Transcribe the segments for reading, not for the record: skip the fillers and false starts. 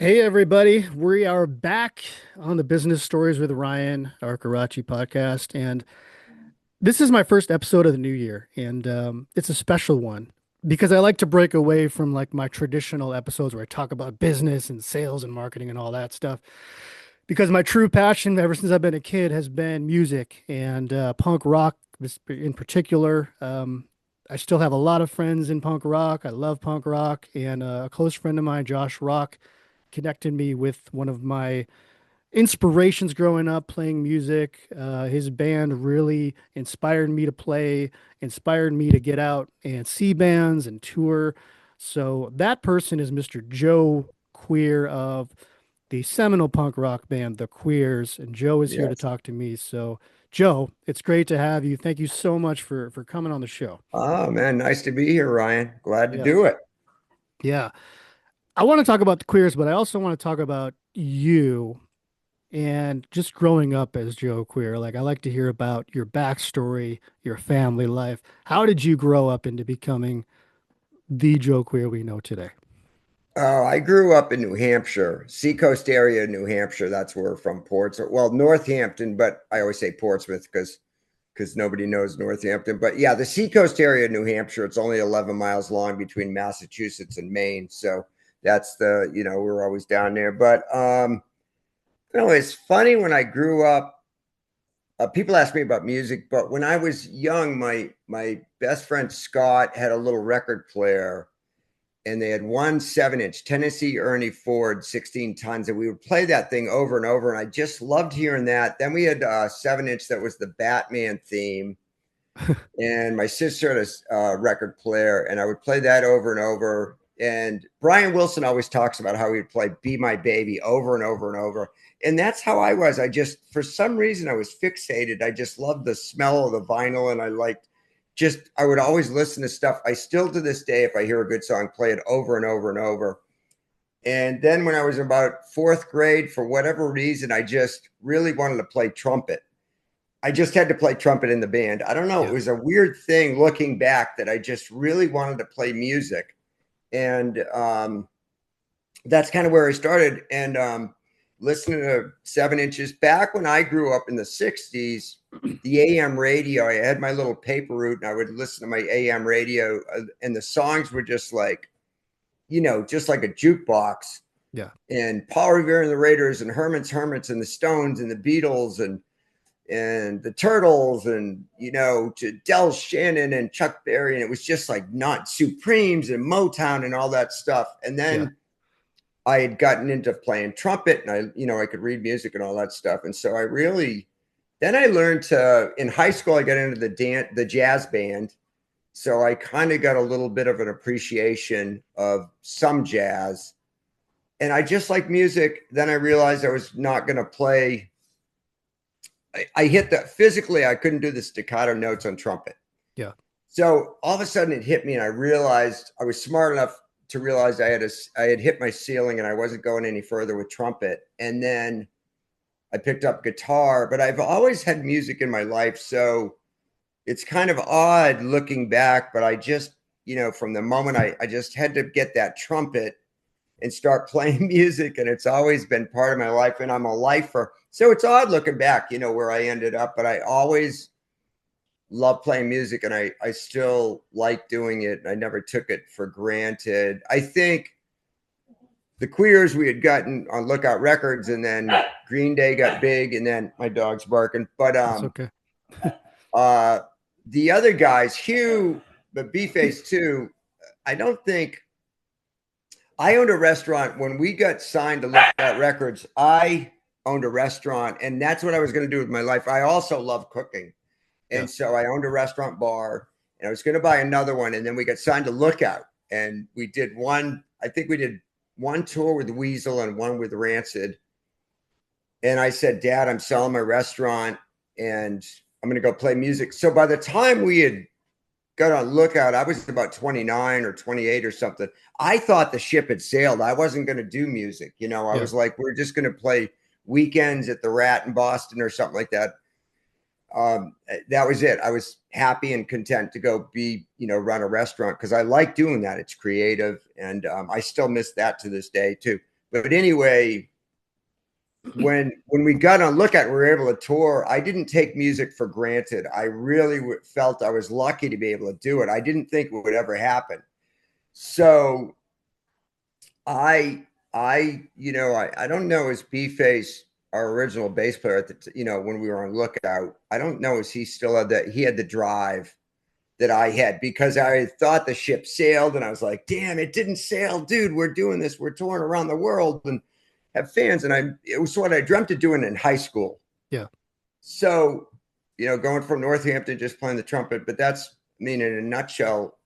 Hey everybody, we are back on the Business Stories with Ryan, our Karachi podcast, and this is my first episode of the new year, and it's a special one because I like to break away from like my traditional episodes where I talk about business and sales and marketing and all that stuff. Because my true passion ever since I've been a kid has been music and punk rock in particular. I still have a lot of friends in punk rock. I love punk rock, and a close friend of mine, Josh Rock, connected me with one of my inspirations growing up playing music. His band really inspired me to play, inspired me to get out and see bands and tour. So that person is Mr. Joe Queer of the seminal punk rock band, The Queers, and Joe is here to Yes. talk to me. So, Joe, it's great to have you. Thank you so much for coming on the show. Oh man, nice to be here, Ryan. Glad to Yeah. do it. Yeah. I want to talk about the Queers, but I also want to talk about you and just growing up as Joe Queer. Like, I like to hear about your backstory, your family life. How did you grow up into becoming the Joe Queer we know today? Oh, I grew up in New Hampshire, Seacoast area, New Hampshire. That's where we're from, Portsmouth. Well, Northampton, but I always say Portsmouth because nobody knows Northampton. But yeah, the Seacoast area of New Hampshire. It's only 11 miles long between Massachusetts and Maine. So that's we're always down there. But it's funny when I grew up. People ask me about music, but when I was young, my best friend Scott had a little record player, and they had one 7-inch Tennessee Ernie Ford 16 tons, and we would play that thing over and over. And I just loved hearing that. Then we had a 7-inch that was the Batman theme, and my sister had a record player, and I would play that over and over. And Brian Wilson always talks about how he would play "Be My Baby" over and over and over, and that's how I was. I just, for some reason, I was fixated. I just loved the smell of the vinyl, and I liked just. I would always listen to stuff. I still, to this day, if I hear a good song, play it over and over and over. And then when I was about fourth grade, for whatever reason, I just really wanted to play trumpet. I just had to play trumpet in the band. I don't know. It Yeah. was a weird thing looking back that I just really wanted to play music. And that's kind of where I started. And listening to 7 inches back when I grew up in the 60s, the AM radio, I had my little paper route and I would listen to my AM radio, and the songs were just like, just like a jukebox. Yeah. And Paul Revere and the Raiders and Herman's Hermits and the Stones and the Beatles and the Turtles and to Del Shannon and Chuck Berry, and it was just like not Supremes and Motown and all that stuff. And Yeah. then I had gotten into playing trumpet, and I could read music and all that stuff. And so I really then I learned to in high school I got into the jazz band. So I kind of got a little bit of an appreciation of some jazz. And I just like music. Then I realized I was not going to play. I hit that physically, I couldn't do the staccato notes on trumpet. Yeah. So all of a sudden it hit me, and I realized I was smart enough to realize I had hit my ceiling and I wasn't going any further with trumpet. And then I picked up guitar, but I've always had music in my life. So it's kind of odd looking back, but I just, from the moment I just had to get that trumpet and start playing music, and it's always been part of my life, and I'm a lifer. So it's odd looking back, where I ended up, but I always love playing music, and I still like doing it. I never took it for granted. I think the Queers, we had gotten on Lookout Records, and then Green Day got big, and then my dog's barking. But That's okay. uh the other guys, Hugh, but B-Face too, I don't think I owned a restaurant when we got signed to Lookout Records. I owned a restaurant, and that's what I was going to do with my life. I also love cooking. Yeah. And so I owned a restaurant bar, and I was going to buy another one. And then we got signed to Lookout, and we did I think we did one tour with Weasel and one with Rancid. And I said, Dad, I'm selling my restaurant and I'm going to go play music. So by the time we had got on Lookout, I was about 29 or 28 or something. I thought the ship had sailed. I wasn't going to do music. I Yeah. was like, we're just going to play weekends at the Rat in Boston or something like that. That was it. I was happy and content to go run a restaurant because I like doing that. It's creative, and I still miss that to this day too. But anyway, when we got on Lookout, we were able to tour. I didn't take music for granted. I really felt I was lucky to be able to do it. I didn't think it would ever happen. So I don't know, is B-Face our original bass player at the when we were on Lookout? I don't know, is he still had that? He had the drive that I had, because I thought the ship sailed, and I was like, damn, it didn't sail, dude. We're doing this. We're touring around the world and have fans. And it was what I dreamt of doing in high school. Yeah. So, going from Northampton, just playing the trumpet, but that's, I mean, in a nutshell,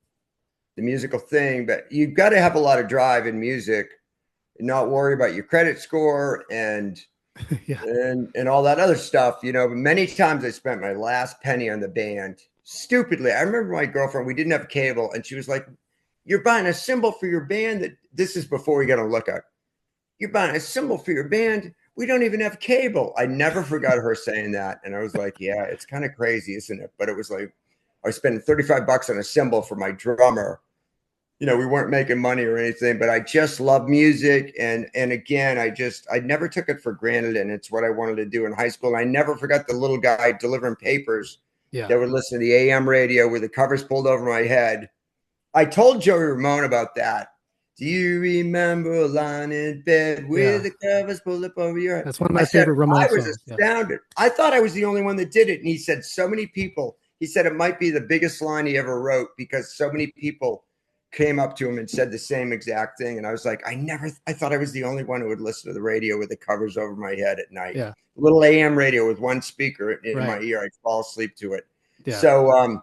the musical thing. But you've got to have a lot of drive in music and not worry about your credit score and Yeah. and all that other stuff. Many times I spent my last penny on the band stupidly. I remember my girlfriend, we didn't have cable, and she was like, you're buying a cymbal for your band? That this is before we got on Lookout. You're buying a cymbal for your band? We don't even have cable. I never forgot her saying that. And I was like, yeah, it's kind of crazy, isn't it? But it was like, I was spending $35 on a cymbal for my drummer. We weren't making money or anything, but I just love music. And again, I never took it for granted. And it's what I wanted to do in high school. And I never forgot the little guy delivering papers that would listen to the AM radio with the covers pulled over my head. I told Joey Ramone about that. Do you remember lying in bed with the covers pulled up over your head? That's one of my favorite Ramone songs. I was astounded. Yeah. I thought I was the only one that did it. And he said so many people, he said it might be the biggest line he ever wrote, because so many people came up to him and said the same exact thing. And I was like, I thought I was the only one who would listen to the radio with the covers over my head at night. Yeah. Little AM radio with one speaker in my ear. I'd fall asleep to it. Yeah. So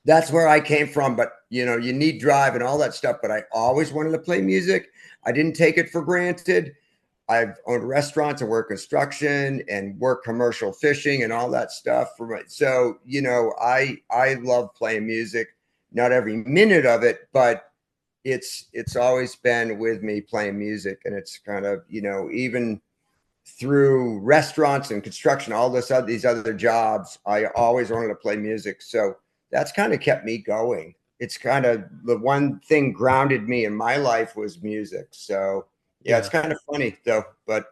that's where I came from. But, you need drive and all that stuff. But I always wanted to play music. I didn't take it for granted. I've owned restaurants and worked construction and worked commercial fishing and all that stuff. So, I love playing music. Not every minute of it, but it's always been with me, playing music. And it's kind of, even through restaurants and construction, all these other jobs, I always wanted to play music. So that's kind of kept me going. It's kind of the one thing grounded me in my life was music. So yeah, it's kind of funny though, but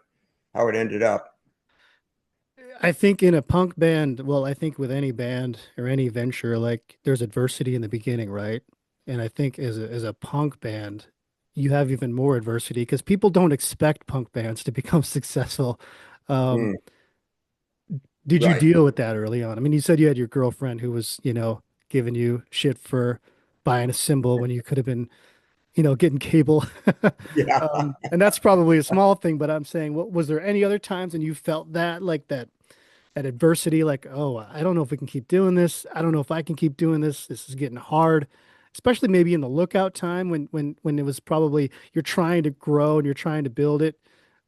how it ended up. I think in a punk band, well, I think with any band or any venture, like there's adversity in the beginning, right? And I think as a punk band, you have even more adversity because people don't expect punk bands to become successful. Um, did you Right. deal with that early on? I mean, you said you had your girlfriend who was, giving you shit for buying a cymbal when you could have been, getting cable. Yeah. And that's probably a small thing, but I'm saying, what was there any other times when you felt that like that adversity, like, oh, I don't know if we can keep doing this. I don't know if I can keep doing this. This is getting hard, especially maybe in the Lookout time when it was probably you're trying to grow and you're trying to build it.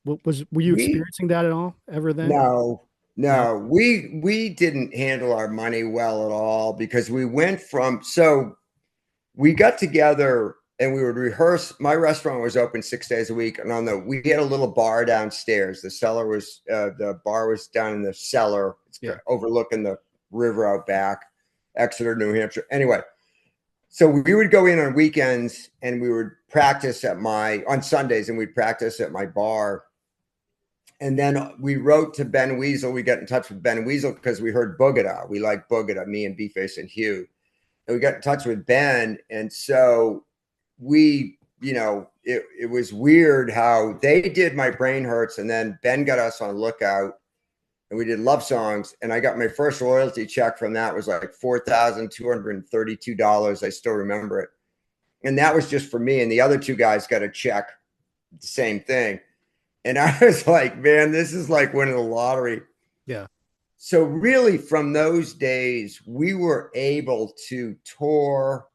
Were you We experiencing that at all ever then? No, No. no, we didn't handle our money well at all, because we got together and we would rehearse. My restaurant was open 6 days a week, and we had a little bar downstairs. The bar was down in the cellar. It's overlooking the river out back, Exeter, New Hampshire. Anyway, so we would go in on weekends and we would practice on Sundays, and we'd practice at my bar. And then we wrote to Ben Weasel. We got in touch with Ben Weasel because we heard Boogada. We liked Boogada, me and B-Face and Hugh. And we got in touch with Ben. And so it was weird how they did My Brain Hurts. And then Ben got us on Lookout, and we did Love Songs. And I got my first royalty check from that. It was like $4,232. I still remember it. And that was just for me. And the other two guys got a check, the same thing. And I was like, man, this is like winning the lottery. Yeah. So really from those days, we were able to tour.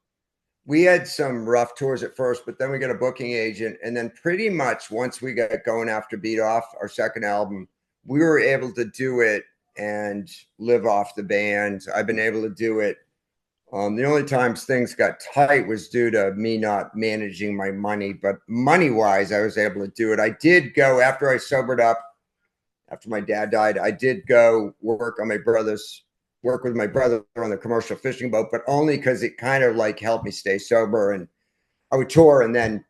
We had some rough tours at first, but then we got a booking agent. And then pretty much once we got going after Beat Off, our second album, we were able to do it and live off the band. I've been able to do it. The only times things got tight was due to me not managing my money, but money-wise, I was able to do it. I did go after I sobered up, after my dad died. I did go work with my brother on the commercial fishing boat, but only because it kind of like helped me stay sober. And I would tour, and then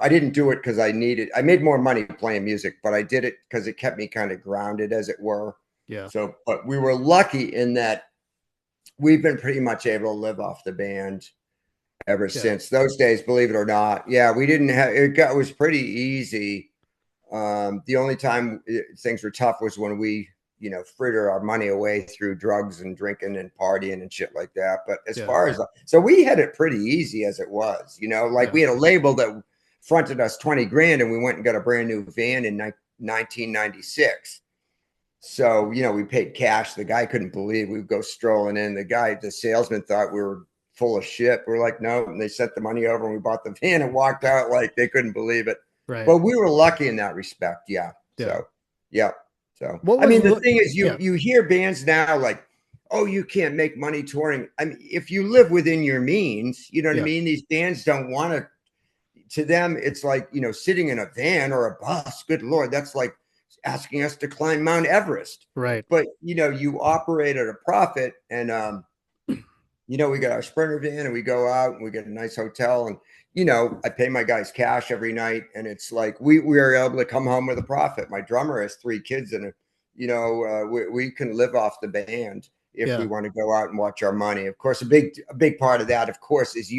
I didn't do it because I made more money playing music, but I did it because it kept me kind of grounded, as it were. Yeah. So, but we were lucky in that we've been pretty much able to live off the band ever since those days, believe it or not. Yeah, we didn't have it was pretty easy. The only time things were tough was when we, fritter our money away through drugs and drinking and partying and shit like that. But as far as, so we had it pretty easy as it was, we had a label that fronted us 20 grand and we went and got a brand new van in 1996. So, we paid cash. The guy couldn't believe we would go strolling in. The salesman thought we were full of shit. We're like, no. And they sent the money over and we bought the van and walked out like they couldn't believe it. Right. But we were lucky in that respect. Yeah. So, yeah. So, the thing is, you hear bands now like, oh, you can't make money touring. I mean, if you live within your means, you know what I mean? These bands don't want to them, it's like, sitting in a van or a bus. Good Lord. That's like asking us to climb Mount Everest. Right. But, you operate at a profit and, we got our Sprinter van and we go out and we get a nice hotel and, I pay my guys cash every night and it's like we are able to come home with a profit. My drummer has 3 kids and, we can live off the band if we want to go out and watch our money. Of course, a big part of that, of course, is,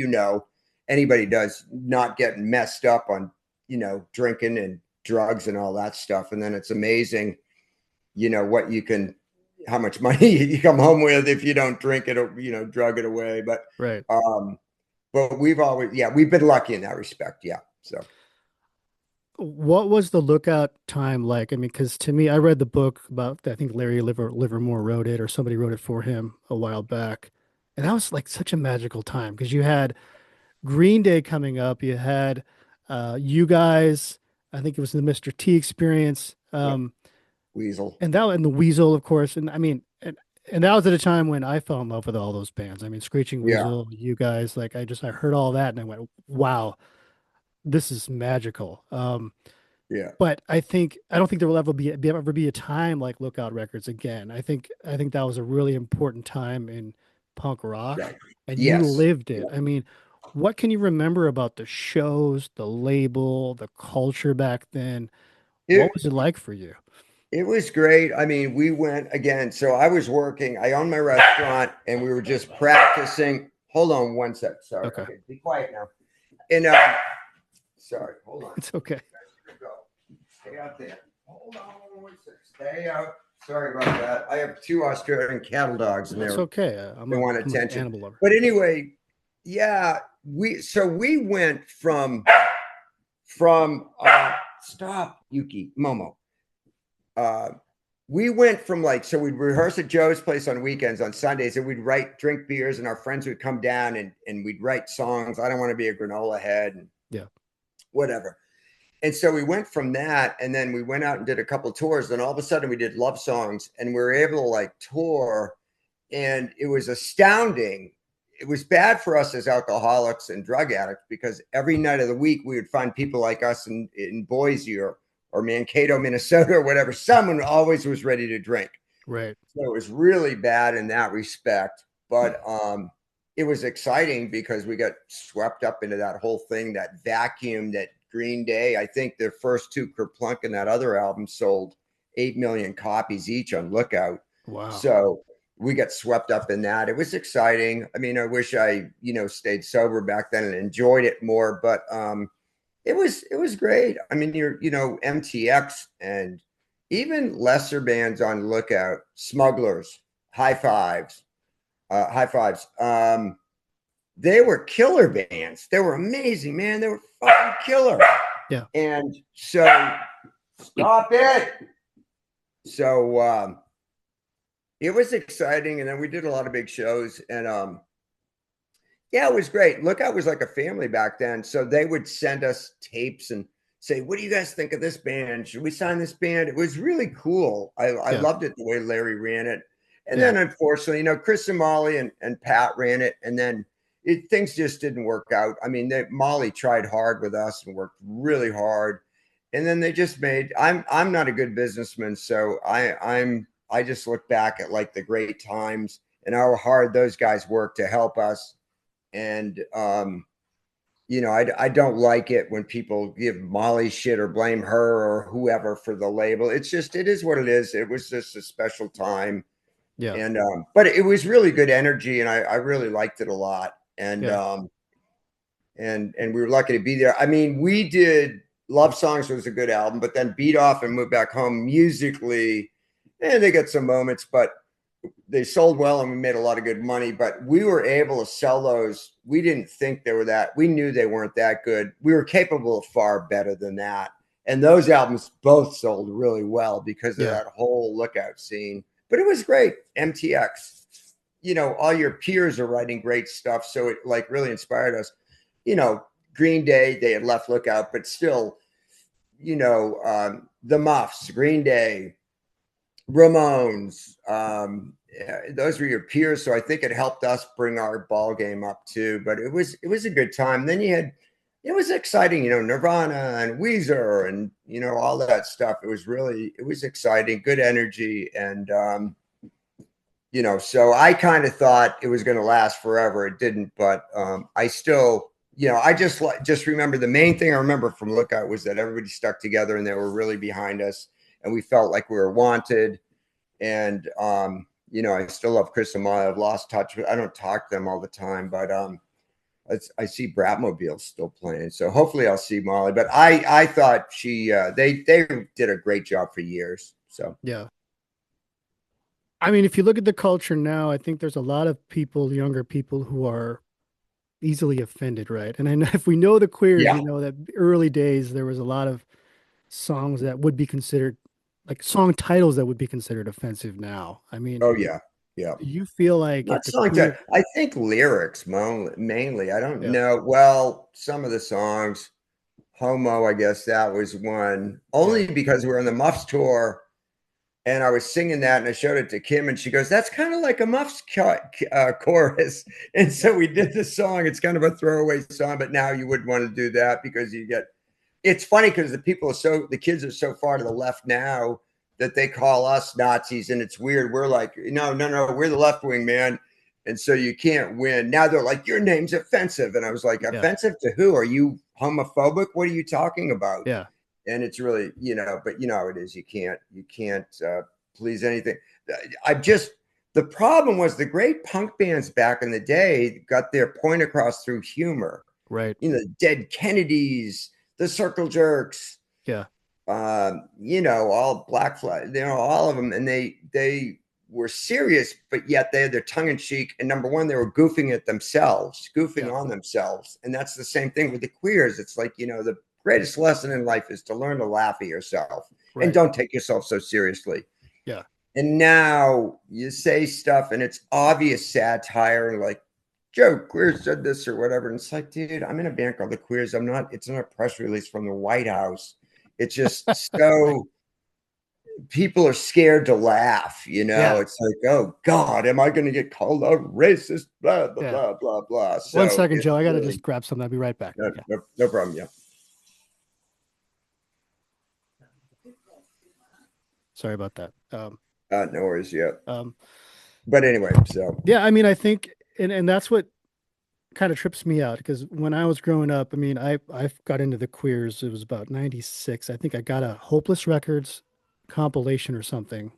anybody does not getting messed up on, drinking and drugs and all that stuff. And then it's amazing, what you can, how much money you come home with if you don't drink it or, drug it away. But, but we've been lucky in that respect. Yeah. So what was the Lookout time like? I mean, because to me, I read the book about, I think Larry Livermore wrote it or somebody wrote it for him a while back. And that was like such a magical time because you had Green Day coming up. You had you guys, I think it was the Mr. T Experience. Weasel. And the Weasel, of course. And I mean, and that was at a time when I fell in love with all those bands. I mean, Screeching Weasel, you guys, like I heard all that and I went, wow, this is magical. But I don't think there will ever be a time like Lookout Records again. I think that was a really important time in punk rock and you lived it. I mean, what can you remember about the shows, the label, the culture back then? What was it like for you? It was great. I mean, we went again. So I was working, I owned my restaurant and we were just practicing. Hold on one sec. Sorry. Okay. Be quiet now. And sorry, hold on. It's okay. Stay out there. Hold on one sec. Stay out. Sorry about that. I have 2 Australian cattle dogs and it's okay. They want attention. An animal lover. But anyway, yeah, we went from stop, Yuki, Momo. We went from so we'd rehearse at Joe's place on weekends, on Sundays, and we'd drink beers, and our friends would come down and we'd write songs. I don't want to be a granola head and whatever. And so we went from that, and then we went out and did a couple tours. And all of a sudden we did love songs and we were able to tour. And it was astounding. It was bad for us as alcoholics and drug addicts because every night of the week we would find people like us in Boise or Mankato, Minnesota, or whatever. Someone always was ready to drink. Right. So it was really bad in that respect. But it was exciting because we got swept up into that whole thing, that vacuum that Green Day. I think their first 2, Kerplunk and that other album, sold 8 million copies each on Lookout. Wow. So we got swept up in that. It was exciting. I mean, I wish I, stayed sober back then and enjoyed it more, but it was great. I mean, MTX and even lesser bands on Lookout, Smugglers, High Fives. They were killer bands. They were amazing, man. They were fucking killer. Yeah. And so stop it. So it was exciting. And then we did a lot of big shows and yeah, it was great. Lookout was like a family back then. So they would send us tapes and say, what do you guys think of this band? Should we sign this band? It was really cool. I loved it the way Larry ran it. And then unfortunately, Chris and Molly and Pat ran it. And then things just didn't work out. I mean, Molly tried hard with us and worked really hard. And then they just I'm not a good businessman. So I just look back at the great times and how hard those guys worked to help us. And I don't like it when people give Molly shit or blame her or whoever for the label. It's just, it is what it is. It was just a special time. Yeah. And, but it was really good energy and I really liked it a lot. Yeah. And we were lucky to be there. I mean, we did Love Songs was a good album, but then Beat Off and Move Back Home musically, and they got some moments, but they sold well and we made a lot of good money. But we were able to sell those. We didn't think they were that. We knew they weren't that good. We were capable of far better than that. And those albums both sold really well because of Yeah. that whole Lookout scene. But it was great. MTX, all your peers are writing great stuff. So it like really inspired us. Green Day, they had left Lookout, but still, the Muffs, Green Day, Ramones, those were your peers. So I think it helped us bring our ball game up too. But it was a good time. Then it was exciting, Nirvana and Weezer and all that stuff. It was exciting, good energy, and so I kind of thought it was going to last forever. It didn't, but I still, I just remember the main thing I remember from Lookout was that everybody stuck together and they were really behind us, and we felt like we were wanted. And I still love Chris and Molly. I've lost touch with. I don't talk to them all the time, but I see Bratmobile still playing, so hopefully I'll see Molly. But I thought they did a great job for years. So Yeah. I mean, if you look at the culture now, I think there's a lot of people, younger people, who are easily offended, right? And then if we know the Queers, yeah, we know that early days there was a lot of songs that would be considered like song titles that would be considered offensive now. I mean, oh yeah, yeah. do you feel like if Not the song Queer, titles. I think lyrics mainly. I don't yeah, know. Well, some of the songs, Homo, I guess that was one. yeah, Only because we were on the Muffs tour, and I was singing that, and I showed it to Kim, and she goes, "That's kind of like a Muffs chorus." And so we did the song. It's kind of a throwaway song, but now you wouldn't want to do that because you get. It's funny because the kids are so far to the left now that they call us Nazis, and it's weird. We're like, no, no, no, we're the left wing, man. And so you can't win. Now they're like, your name's offensive. And I was like, yeah, offensive to who? Are you homophobic? What are you talking about? yeah, And it's really, but how it is. You can't please anything. I just, the problem was the great punk bands back in the day got their point across through humor. right, Dead Kennedys, the Circle Jerks, yeah, all Black Flag, all of them, and they were serious, but yet they had their tongue in cheek. And number one, they were goofing at themselves, goofing yeah, on themselves, and that's the same thing with the Queers. It's like the greatest lesson in life is to learn to laugh at yourself and right, don't take yourself so seriously. yeah, And now you say stuff, and it's obvious satire, like Joe Queer said this or whatever. And it's like, dude, I'm in a band called the Queers. It's not a press release from the White House. It's just so people are scared to laugh, yeah, It's like, oh God, am I gonna get called a racist? Blah blah yeah. blah blah blah. One So second, it's Joe. I gotta really just grab something. I'll be right back. no, Yeah. no, no problem. Yeah. Sorry about that. No worries, yeah. Um, But anyway, so yeah, I mean, I think, and that's what kind of trips me out because when I was growing up, I mean, I got into the Queers. It was about 96. I think I got a Hopeless Records compilation or something. It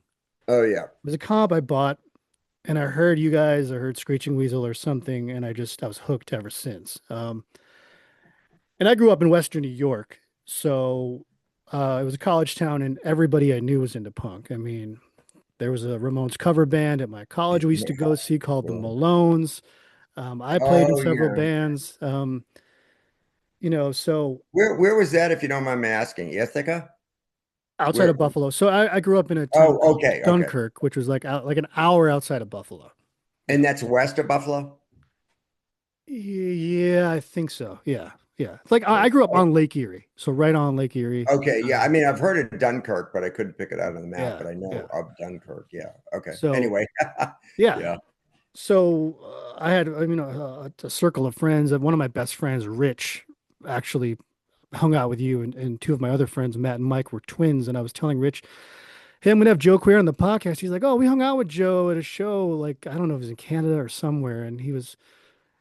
oh yeah. was a comp I bought, and I heard you guys, I heard Screeching Weasel or something, and I was hooked ever since. And I grew up in Western New York, so it was a college town, and everybody I knew was into punk. I mean, there was a Ramones cover band at my college we used to go see called the Malones. I played in Oh several yeah. bands. So Where was that, if you don't mind me asking? Ithaca? outside Where? of Buffalo. So I grew up in a town Oh, called okay, okay. Dunkirk, which was like an hour outside of Buffalo. Yeah. And that's west of Buffalo? Yeah, I think so. Yeah. Yeah. It's like I grew up on Lake Erie. So right on Lake Erie. Okay, yeah. I mean, I've heard of Dunkirk, but I couldn't pick it out on the map, Yeah. but I know Yeah. of Dunkirk. Yeah. Okay. So Anyway. yeah. Yeah. So I had, a circle of friends. And one of my best friends, Rich, actually hung out with you, and two of my other friends, Matt and Mike, were twins. And I was telling Rich, hey, I'm gonna have Joe Queer on the podcast. He's like, oh, we hung out with Joe at a show, like I don't know if it was in Canada or somewhere, and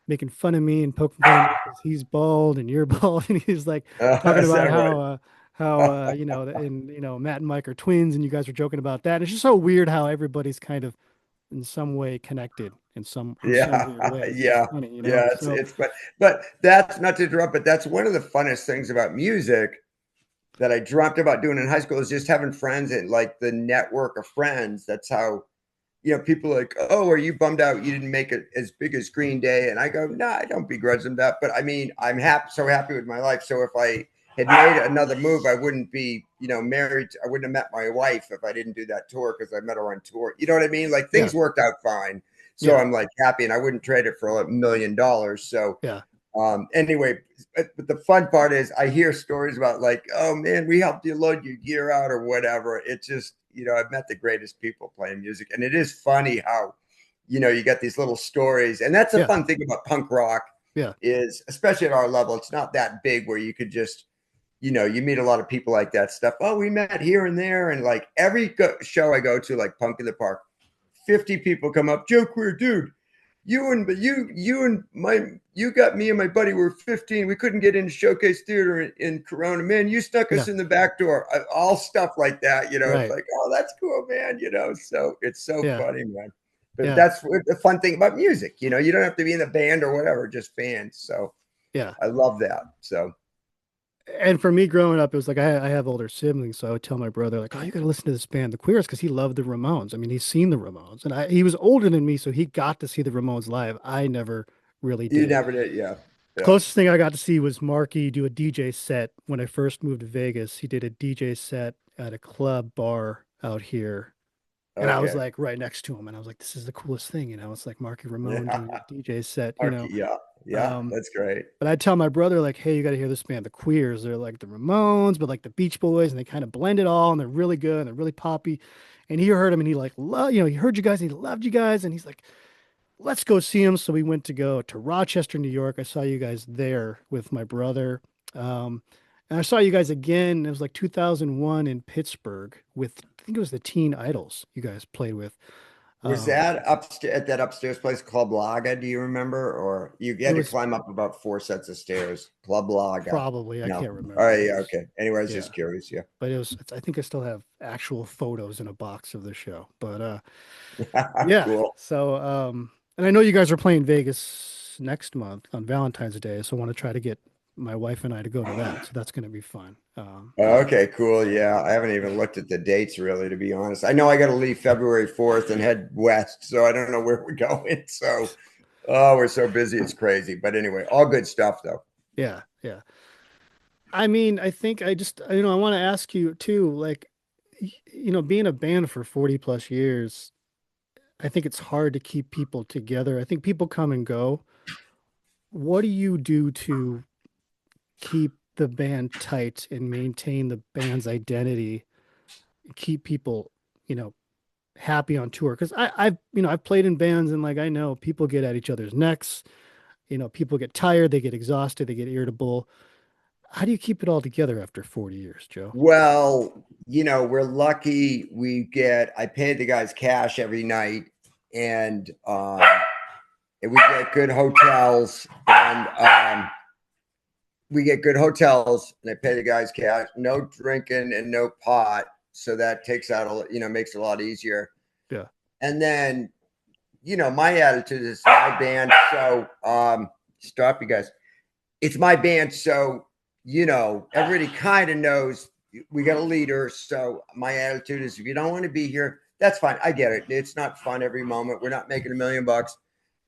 making fun of me and poking fun at me because he's bald and you're bald, and he's like talking Is about that right? how you know, and Matt and Mike are twins, and you guys were joking about that. It's just so weird how everybody's kind of in some way connected in some Yeah, weird way. It's just yeah, funny, you know. yeah. So But that's not to interrupt, but that's one of the funnest things about music that I dreamt about doing in high school is just having friends and like the network of friends. That's how, people are like, oh, are you bummed out you didn't make it as big as Green Day? And I go, no, I don't begrudge them that. But I mean, I'm so happy with my life. So if I had made another move, I wouldn't be, married. I wouldn't have met my wife if I didn't do that tour because I met her on tour. You know what I mean? Like yeah, things worked out fine. So yeah, I'm like happy and I wouldn't trade it for $1 million. So yeah, anyway, but the fun part is I hear stories about like, oh man, we helped you load your gear out or whatever. It's just, I've met the greatest people playing music. And it is funny how, you got these little stories. And that's the yeah, fun thing about punk rock yeah, is, especially at our level, it's not that big where you could just, you meet a lot of people like that stuff. Oh, we met here and there. And like every show I go to, like Punk in the Park, 50 people come up, Joe Queer, dude, you got me and my buddy were 15. We couldn't get into Showcase Theater in Corona. Man, you stuck us yeah, in the back door. All stuff like that. It's right, like, oh, that's cool, man. So it's so yeah, funny, man. But yeah, that's the fun thing about music. You don't have to be in the band or whatever, just fans. So yeah. I love that. So And for me growing up, it was like I have older siblings, so I would tell my brother like, "Oh, you got to listen to this band, The Queers," because he loved the Ramones. I mean, he's seen the Ramones, and he was older than me, so he got to see the Ramones live. I never really you did. never did, yeah, The yeah. closest thing I got to see was Marky do a DJ set when I first moved to Vegas. He did a DJ set at a club bar out here, and I was Okay, like right next to him, and I was like, "This is the coolest thing," you know. It's like Marky Ramone yeah, doing a DJ set, you Marky, know. yeah, yeah. Um, That's great. but I'd tell my brother, like, hey, you got to hear this band, The Queers. They're like the Ramones, but like the Beach Boys, and they kind of blend it all, and they're really good, and they're really poppy. And he heard them, and he like, he heard you guys, and he loved you guys, and he's like, let's go see them. So we went to go to Rochester, New York. I saw you guys there with my brother. Um, and I saw you guys again. It was like 2001 in Pittsburgh with, I think it was the Teen Idols you guys played with. Was Um, that upstairs at that upstairs place, Club Laga? Do you remember? Or you it had to was climb up about 4 sets of stairs? Club Laga. probably, I No. can't Oh, remember, but it yeah. was, Okay. Anyway, I was yeah. just curious. Yeah. But I think I still have actual photos in a box of the show. But yeah. Cool. So and I know you guys are playing Vegas next month on Valentine's Day, so I want to try to get my wife and I to go to that. So that's going to be fun. Okay, cool. Yeah. I haven't even looked at the dates really, to be honest. I know I got to leave February 4th and head west. So I don't know where we're going. So, oh, we're so busy. It's crazy. But anyway, all good stuff, though. Yeah, yeah. I mean, I think I just, I want to ask you too, like, being a band for 40 plus years, I think it's hard to keep people together. I think people come and go. What do you do to keep the band tight and maintain the band's identity, keep people, you know, happy on tour? Because I've played in bands and like I know people get at each other's necks. People get tired, they get exhausted, they get irritable. How do you keep it all together after 40 years, Joe? Well, we're lucky. I pay the guys cash every night, and we get good hotels, and we get good hotels, and I pay the guys cash, no drinking and no pot, so that takes out makes it a lot easier. Yeah. And then, my attitude is my band, so stop, you guys. It's my band, so everybody kind of knows we got a leader. So my attitude is, if you don't want to be here, that's fine. I get it. It's not fun every moment. We're not making $1 million. But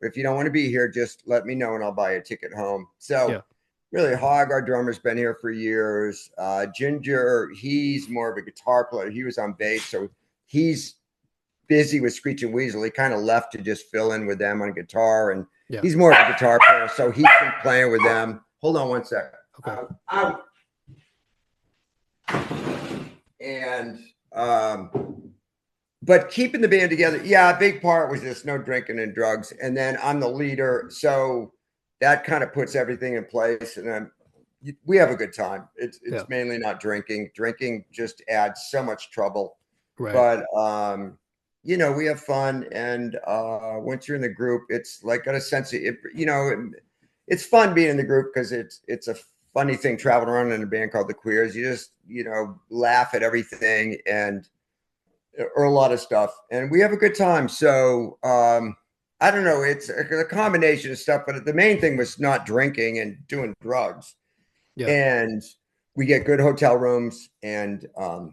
if you don't want to be here, just let me know and I'll buy a ticket home. So Yeah. really, Hog, our drummer's been here for years. Ginger, he's more of a guitar player. He was on bass, so he's busy with Screeching Weasel. He kind of left to just fill in with them on guitar, and Yeah. he's more of a guitar player, so he's been playing with them. Hold on one second. Okay. And but keeping the band together, yeah, a big part was just no drinking and drugs. And then I'm the leader, so that kind of puts everything in place. And we have a good time. It's Yeah. mainly not drinking. Drinking just adds so much trouble. Right. But we have fun, and once you're in the group, it's like got a sense of it, it's fun being in the group because it's a funny thing traveling around in a band called the Queers. You just laugh at everything and or a lot of stuff, and we have a good time. So I don't know, it's a combination of stuff, but the main thing was not drinking and doing drugs, Yeah. and we get good hotel rooms, and by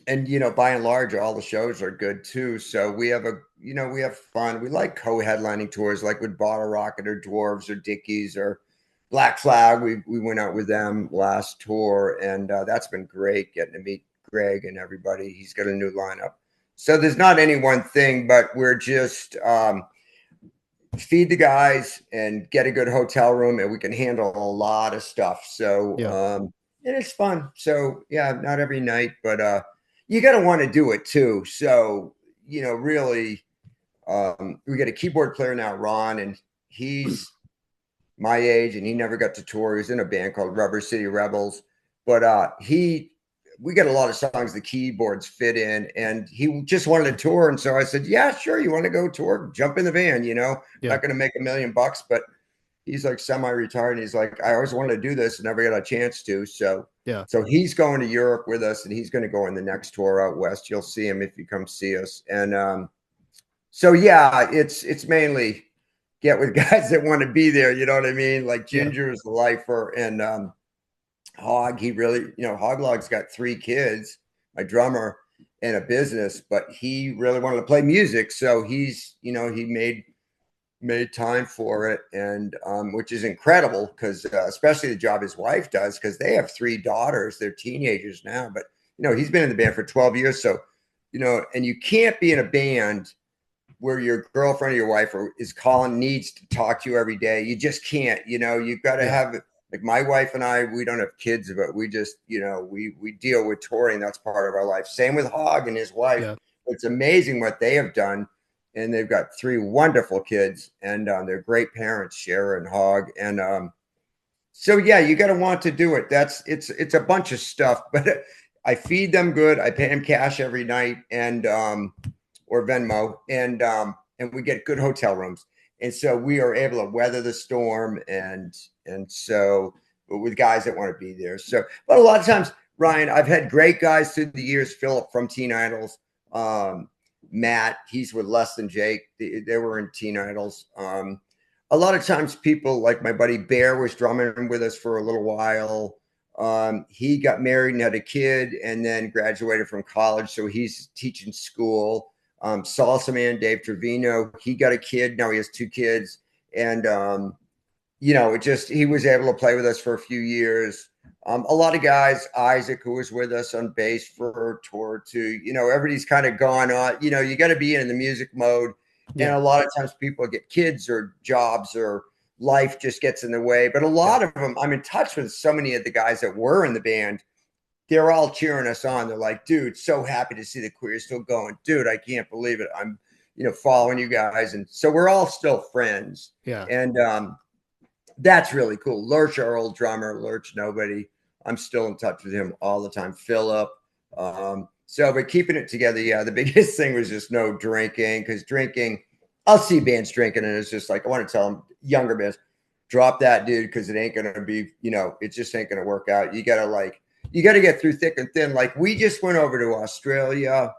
and large all the shows are good too, so we have fun. We like co-headlining tours like with Bottle Rocket or Dwarves or Dickies or Black Flag. We went out with them last tour, and that's been great getting to meet Greg and everybody. He's got a new lineup, so there's not any one thing, but we're just feed the guys and get a good hotel room, and we can handle a lot of stuff. So Yeah. and it's fun. So yeah, not every night, but you got to want to do it too. So really, we got a keyboard player now, Ron, and he's my age, and he never got to tour. He was in a band called Rubber City Rebels, but we got a lot of songs the keyboards fit in, and he just wanted to tour. And so I said, yeah, sure. You want to go tour? Jump in the van, Yeah. not going to make $1,000,000, but he's like semi-retired. And he's like, I always wanted to do this and never got a chance to. So, Yeah. so he's going to Europe with us, and he's going to go on the next tour out West. You'll see him if you come see us. And so, yeah, it's mainly get with guys that want to be there. You know what I mean? Like Yeah. Ginger is the lifer, and Hog, he really, Hoglog's got 3 kids, my drummer, and a business, but he really wanted to play music. So he's, he made time for it, and which is incredible because especially the job his wife does, because they have 3 daughters. They're teenagers now, but he's been in the band for 12 years. So, and you can't be in a band where your girlfriend or your wife is calling, needs to talk to you every day. You just can't, you've got to Yeah. have, like my wife and I, we don't have kids, but we just, we deal with touring. That's part of our life. Same with Hog and his wife. Yeah. It's amazing what they have done. And they've got 3 wonderful kids, and they're great parents, Shara and Hog. And so, yeah, you got to want to do it. It's a bunch of stuff, but I feed them good. I pay them cash every night, and or Venmo, and we get good hotel rooms, and so we are able to weather the storm, and so with guys that want to be there. So, but a lot of times, Ryan, I've had great guys through the years. Philip from Teen Idols, Matt, he's with Less Than Jake. They were in Teen Idols. A lot of times, people like my buddy Bear was drumming with us for a little while. He got married and had a kid, and then graduated from college, so he's teaching school. Salsa Man Dave Trevino, he got a kid, now he has 2 kids, and he was able to play with us for a few years. A lot of guys, Isaac, who was with us on bass for a tour too, everybody's kind of gone on. You got to be in the music mode, and a lot of times people get kids or jobs or life just gets in the way, but a lot of them, I'm in touch with so many of the guys that were in the band. They're all cheering us on. They're like, dude, so happy to see the Queers still going. Dude, I can't believe it. I'm, following you guys. And so we're all still friends. Yeah. And that's really cool. Lurch, our old drummer, Lurch Nobody. I'm still in touch with him all the time. Philip. But keeping it together, yeah, the biggest thing was just no drinking, because drinking, I'll see bands drinking, and it's just like, I want to tell them, younger bands, drop that, dude, because it ain't going to be, it just ain't going to work out. You got to get through thick and thin. Like we just went over to Australia,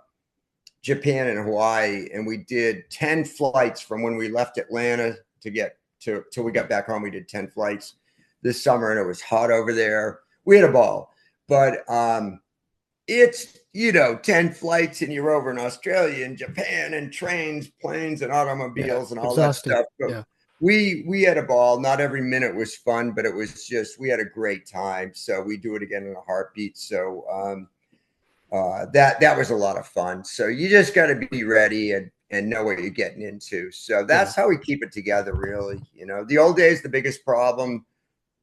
Japan, and Hawaii, and we did 10 flights from when we left Atlanta to get till we got back home. We did 10 flights this summer, and it was hot over there. We had a ball, but it's 10 flights and you're over in Australia and Japan, and trains, planes, and automobiles and all Exhausting. that stuff. But Yeah. we had a ball. Not every minute was fun, but it was just, we had a great time. So we do it again in a heartbeat. So that was a lot of fun. So you just got to be ready and know what you're getting into. So that's how we keep it together, really. The old days, the biggest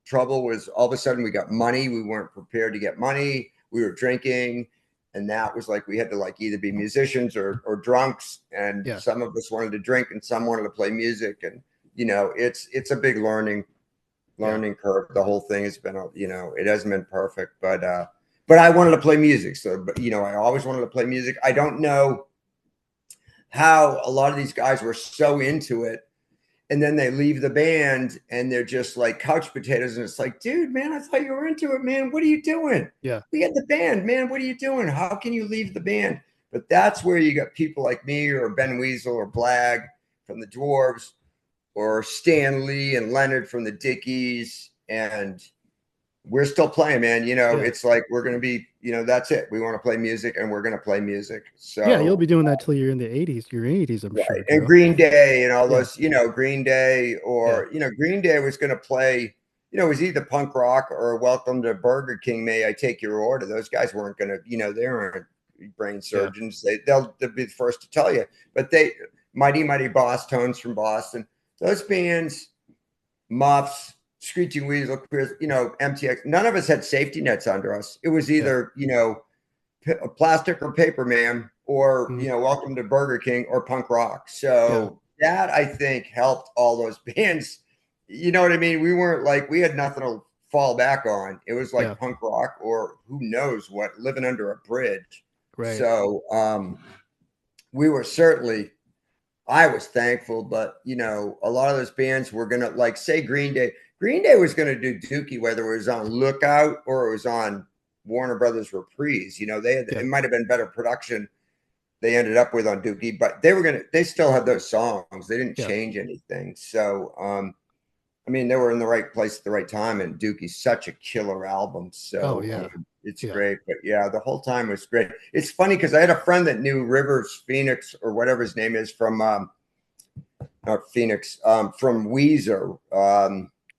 trouble was all of a sudden we got money. We weren't prepared to get money. We were drinking, and that was like we had to either be musicians or drunks, and some of us wanted to drink and some wanted to play music, and it's a big learning curve. The whole thing has been it hasn't been perfect, but I wanted to play music. So, but I always wanted to play music. I don't know how a lot of these guys were so into it, and then they leave the band and they're just like couch potatoes. And it's like, dude, man, I thought you were into it, man. What are you doing? Yeah. We had the band, man. What are you doing? How can you leave the band? But that's where you got people like me or Ben Weasel or Blag from the Dwarves or Stan Lee and Leonard from the Dickies. And we're still playing, man. You know, Yeah. it's like we're going to be, you know, that's it. We want to play music and we're going to play music. Yeah, you'll be So, doing that till you're in the 80s, your 80s, I'm right. sure, And Joe. Green Day and all Yeah. those, you know, Green Day Yeah. or, you know, Green Day was going to play, you know, it was either punk rock or Welcome to Burger King. May I take your order? Those guys weren't going to, you know, they aren't brain Yeah. surgeons. They'll be the first to tell you. But they, Mighty Boss Tones from Boston, those bands, Muffs, Screeching Weasel, you know, MTX, none of us had safety nets under us. It was Yeah. either, you know, plastic or paper man or Mhm. you know welcome to Burger King or punk rock. Yeah. So that I think helped all those bands, you know what I mean? We weren't like we had nothing to fall back on. It was Yeah. like punk rock or who knows what, living under a bridge. Right. So we were certainly, I was thankful, but you know a lot of those bands were gonna, like, say Green Day was gonna do Dookie whether it was on Lookout or it was on Warner Brothers Reprise. You know, they had, Yeah. it might have been better production they ended up with on Dookie, but they still had those songs. They didn't Yeah. change anything. So I mean they were in the right place at the right time, and Dookie's such a killer album. Oh, So yeah. it's Yeah. great. But yeah, the whole time was great. It's funny because I had a friend that knew Rivers Phoenix or whatever his name is from not Phoenix, from Weezer.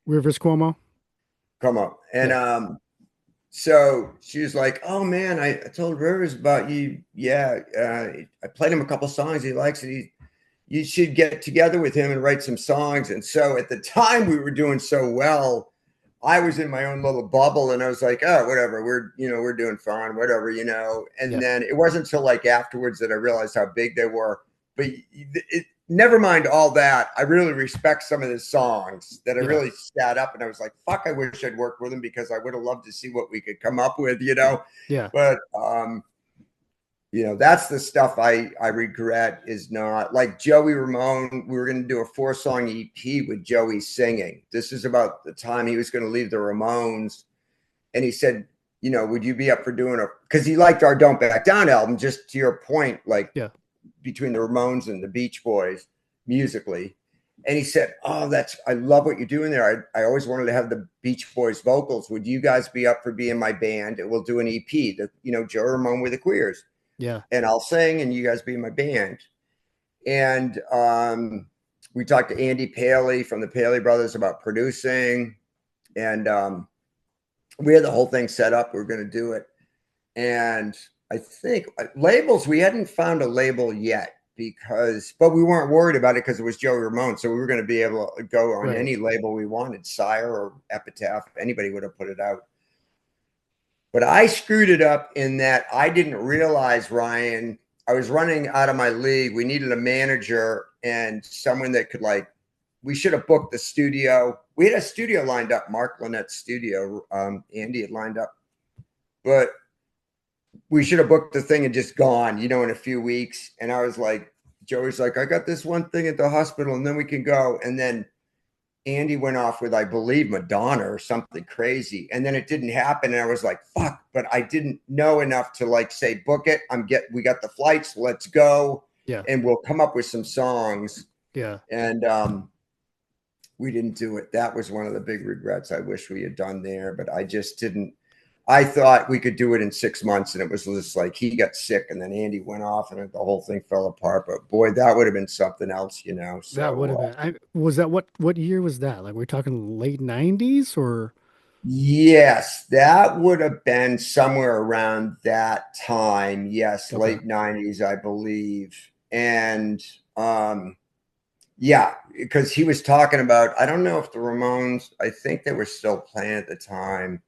Rivers Cuomo. Come on. And Yeah. so she was like, "Oh man, I told Rivers about you. Yeah, I played him a couple songs. He likes it. You should get together with him and write some songs." And so at the time we were doing so well, I was in my own little bubble, and I was like, "Oh, whatever. We're doing fine, whatever, you know." And Yeah. then it wasn't until like afterwards that I realized how big they were. But never mind all that. I really respect some of the songs that I Yeah. really sat up and I was like, fuck, I wish I'd worked with him because I would have loved to see what we could come up with, you know? Yeah. But, you know, that's the stuff I regret is not like Joey Ramone. We were going to do a 4-song EP with Joey singing. This is about the time he was going to leave the Ramones. And he said, you know, would you be up for doing because he liked our Don't Back Down album, just to your point, like, Yeah. between the Ramones and the Beach Boys musically. And he said, "Oh, I love what you're doing there. I always wanted to have the Beach Boys vocals. Would you guys be up for being my band? And we'll do an EP, that, you know, Joe Ramone with the Queers, Yeah. and I'll sing and you guys be my band." And we talked to Andy Paley from the Paley Brothers about producing, and we had the whole thing set up. We were going to do it. And I think labels, we hadn't found a label yet but we weren't worried about it because it was Joey Ramone. So we were going to be able to go on Right. any label we wanted, Sire or Epitaph, anybody would have put it out. But I screwed it up in that I didn't realize, Ryan, I was running out of my league. We needed a manager and someone that could, like, we should have booked the studio. We had a studio lined up, Mark Lynette's studio. Andy had lined up, but we should have booked the thing and just gone, you know, in a few weeks. And I was like, Joey's like, I got this one thing at the hospital and then we can go. And then Andy went off with, I believe, Madonna or something crazy. And then it didn't happen. And I was like, fuck, but I didn't know enough to, like, say, book it. We got the flights, let's go. Yeah. And we'll come up with some songs. Yeah. And we didn't do it. That was one of the big regrets. I wish we had done there, but I just didn't. I thought we could do it in 6 months, and it was just like he got sick, and then Andy went off, and the whole thing fell apart. But boy, that would have been something else, you know. So That would have been. Was that what year was that? Like we're talking late 90s or yes, that would have been somewhere around that time. Yes, okay. late 90s, I believe. And yeah, because he was talking about, I don't know if the Ramones, I think they were still playing at the time.